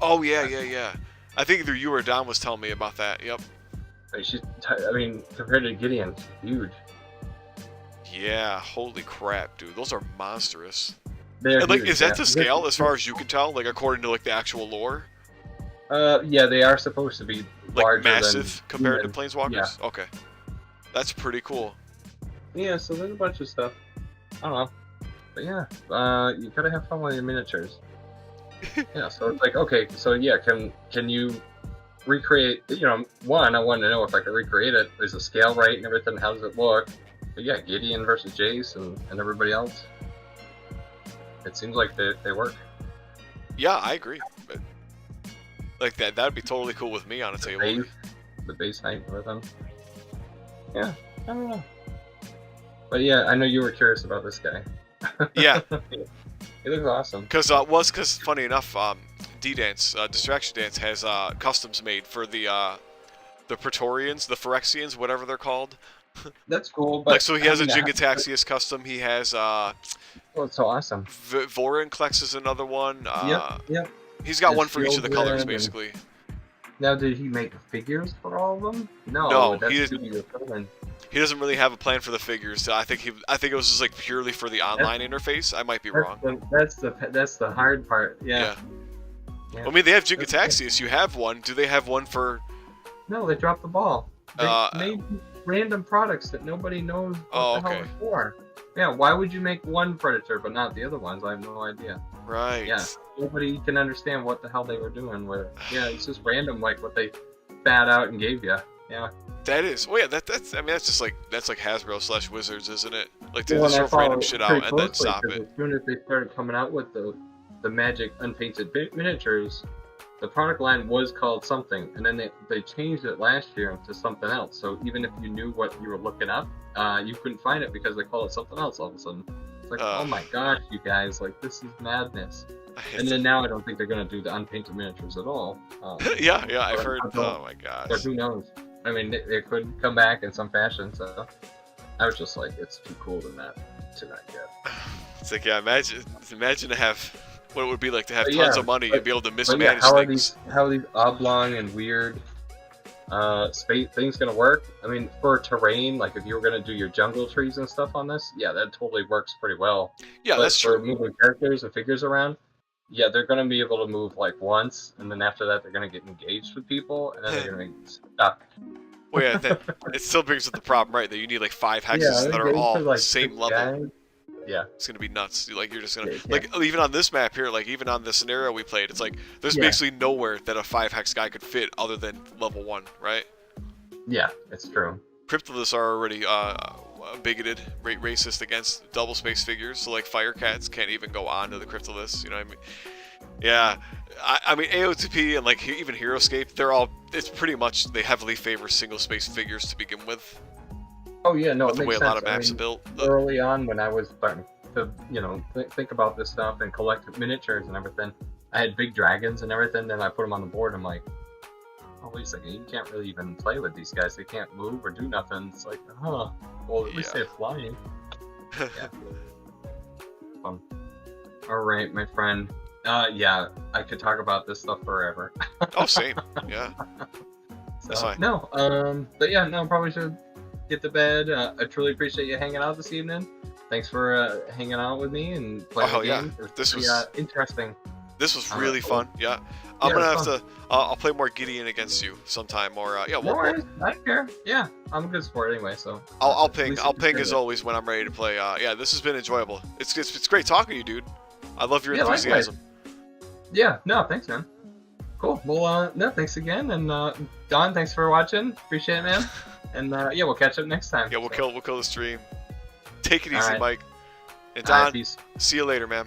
Speaker 2: Oh yeah. I think either you or Don was telling me about that. Yep.
Speaker 1: I mean, compared to Gideon, she's huge.
Speaker 2: Yeah, holy crap, dude. Those are monstrous.
Speaker 1: And,
Speaker 2: like, is that to scale as far as you can tell? Like, according to like the actual lore?
Speaker 1: Yeah, they are supposed to be
Speaker 2: like
Speaker 1: larger
Speaker 2: massive
Speaker 1: than
Speaker 2: compared
Speaker 1: human.
Speaker 2: to Planeswalkers?
Speaker 1: Yeah.
Speaker 2: Okay. That's pretty cool.
Speaker 1: Yeah, so there's a bunch of stuff. I don't know. But yeah, you gotta have fun with your miniatures. Yeah, so it's like, okay, so yeah, can you recreate, one, I wanted to know if I could recreate it. Is the scale right and everything? How does it look? But yeah, Gideon versus Jace and everybody else. It seems like they work.
Speaker 2: Yeah, I agree. But, like that'd be totally cool with me on a table.
Speaker 1: The base height with them. Yeah, I don't know. But yeah, I know you were curious about this guy.
Speaker 2: Yeah.
Speaker 1: He looks awesome.
Speaker 2: Because funny enough, D-Dance, Distraction Dance has customs made for the Praetorians, the Phyrexians, whatever they're called.
Speaker 1: That's cool. But
Speaker 2: like, so he has a Jin Cataxius custom. He has
Speaker 1: oh, it's so awesome.
Speaker 2: Vorinclex is another one.
Speaker 1: Yep.
Speaker 2: He's got one for each of the colors, basically.
Speaker 1: Now, did he make figures for all of them?
Speaker 2: No,
Speaker 1: that's
Speaker 2: he doesn't really have a plan for the figures. I think it was just like purely for the online interface. I might be wrong.
Speaker 1: That's the hard part. Yeah.
Speaker 2: I mean, they have Jin Cataxius. You have one. Do they have one for?
Speaker 1: No, they dropped the ball. random products that nobody knows what
Speaker 2: Oh,
Speaker 1: the hell
Speaker 2: okay.
Speaker 1: it's for. Yeah, why would you make one Predator but not the other ones? I have no idea.
Speaker 2: Right.
Speaker 1: Yeah, nobody can understand what the hell they were doing with it. Yeah, it's just random, like what they spat out and gave you. Yeah.
Speaker 2: That is. Well, yeah. That's. I mean, that's just like Hasbro / Wizards, isn't it? Like they
Speaker 1: Well,
Speaker 2: just
Speaker 1: and I
Speaker 2: throw random
Speaker 1: follow
Speaker 2: shit
Speaker 1: pretty
Speaker 2: out and then
Speaker 1: closely,
Speaker 2: stop
Speaker 1: 'cause
Speaker 2: it.
Speaker 1: As soon as they started coming out with the Magic unpainted miniatures, the product line was called something, and then they changed it last year into something else. So even if you knew what you were looking up, you couldn't find it because they called it something else all of a sudden. It's like, oh my gosh, you guys, like this is madness. And then now I don't think they're gonna do the unpainted miniatures at all.
Speaker 2: Yeah, I've heard.
Speaker 1: I don't-
Speaker 2: Oh my gosh.
Speaker 1: But who knows? I mean, it could come back in some fashion. So I was just like, it's too cool to not get.
Speaker 2: It's like, yeah, imagine to have what it would be like to have
Speaker 1: But
Speaker 2: tons
Speaker 1: yeah,
Speaker 2: of money
Speaker 1: but-
Speaker 2: and be able to
Speaker 1: But
Speaker 2: mismanage
Speaker 1: yeah,
Speaker 2: things.
Speaker 1: how are these oblong and weird space things gonna work? I mean, for terrain, like if you were gonna do your jungle trees and stuff on this, yeah, that totally works pretty well.
Speaker 2: Yeah,
Speaker 1: But
Speaker 2: that's
Speaker 1: for
Speaker 2: true.
Speaker 1: moving characters and figures around, yeah, they're gonna be able to move like once, and then after that, they're gonna get engaged with people, and then they're gonna get stuck.
Speaker 2: Well, yeah, it still brings up the problem, right? That you need like 5 hexes
Speaker 1: Yeah,
Speaker 2: that are
Speaker 1: engaged
Speaker 2: all
Speaker 1: with, like,
Speaker 2: same
Speaker 1: 6
Speaker 2: level.
Speaker 1: guys. Yeah.
Speaker 2: It's gonna be nuts. Like you're just gonna
Speaker 1: Yeah.
Speaker 2: like even on this map here, like even on the scenario we played, it's like there's
Speaker 1: Yeah.
Speaker 2: basically nowhere that a 5 hex guy could fit other than level 1, right?
Speaker 1: Yeah, it's true.
Speaker 2: Cryptoliths are already bigoted, racist against double space figures, so like Firecats can't even go on to the Cryptoliths. You know what I mean? Yeah, I mean AOTP and like even Heroescape, it's pretty much they heavily favor single space figures to begin with.
Speaker 1: Oh yeah, no,
Speaker 2: With
Speaker 1: it
Speaker 2: the way
Speaker 1: makes
Speaker 2: a lot
Speaker 1: sense.
Speaker 2: of maps are built.
Speaker 1: Early on, when I was starting to, think about this stuff and collect miniatures and everything, I had big dragons and everything. Then I put them on the board. I'm like, oh wait a second, you can't really even play with these guys. They can't move or do nothing. It's like, huh? Well, at least
Speaker 2: Yeah.
Speaker 1: they're flying. Yeah. Fun. All right, my friend. Yeah, I could talk about this stuff forever.
Speaker 2: Oh, same. Yeah. That's
Speaker 1: So,
Speaker 2: fine.
Speaker 1: no, but yeah, no, probably should get to bed. I truly appreciate you hanging out this evening. Thanks for hanging out with me and playing
Speaker 2: Oh,
Speaker 1: the
Speaker 2: yeah.
Speaker 1: game. It was
Speaker 2: This
Speaker 1: pretty,
Speaker 2: was-
Speaker 1: interesting.
Speaker 2: This was
Speaker 1: Alright,
Speaker 2: really
Speaker 1: cool.
Speaker 2: fun. Yeah. I'm
Speaker 1: Yeah,
Speaker 2: gonna
Speaker 1: it
Speaker 2: have
Speaker 1: was
Speaker 2: to. I'll play more Gideon against you sometime, or yeah,
Speaker 1: No worries, I don't care. Yeah, I'm a good sport anyway, so.
Speaker 2: I'll
Speaker 1: at
Speaker 2: ping.
Speaker 1: least
Speaker 2: I'll
Speaker 1: you
Speaker 2: ping
Speaker 1: did
Speaker 2: as
Speaker 1: it.
Speaker 2: always when I'm ready to play. Yeah, this has been enjoyable. It's great talking to you, dude. I love your
Speaker 1: Yeah, likewise.
Speaker 2: enthusiasm.
Speaker 1: Yeah, no, thanks, man. Cool. Well, no, thanks again, and Don, thanks for watching. Appreciate it, man. And yeah, we'll catch up next time.
Speaker 2: Yeah, we'll kill the stream. Take it easy,
Speaker 1: Alright.
Speaker 2: Mike. And
Speaker 1: All right,
Speaker 2: Don,
Speaker 1: peace.
Speaker 2: see you later, man.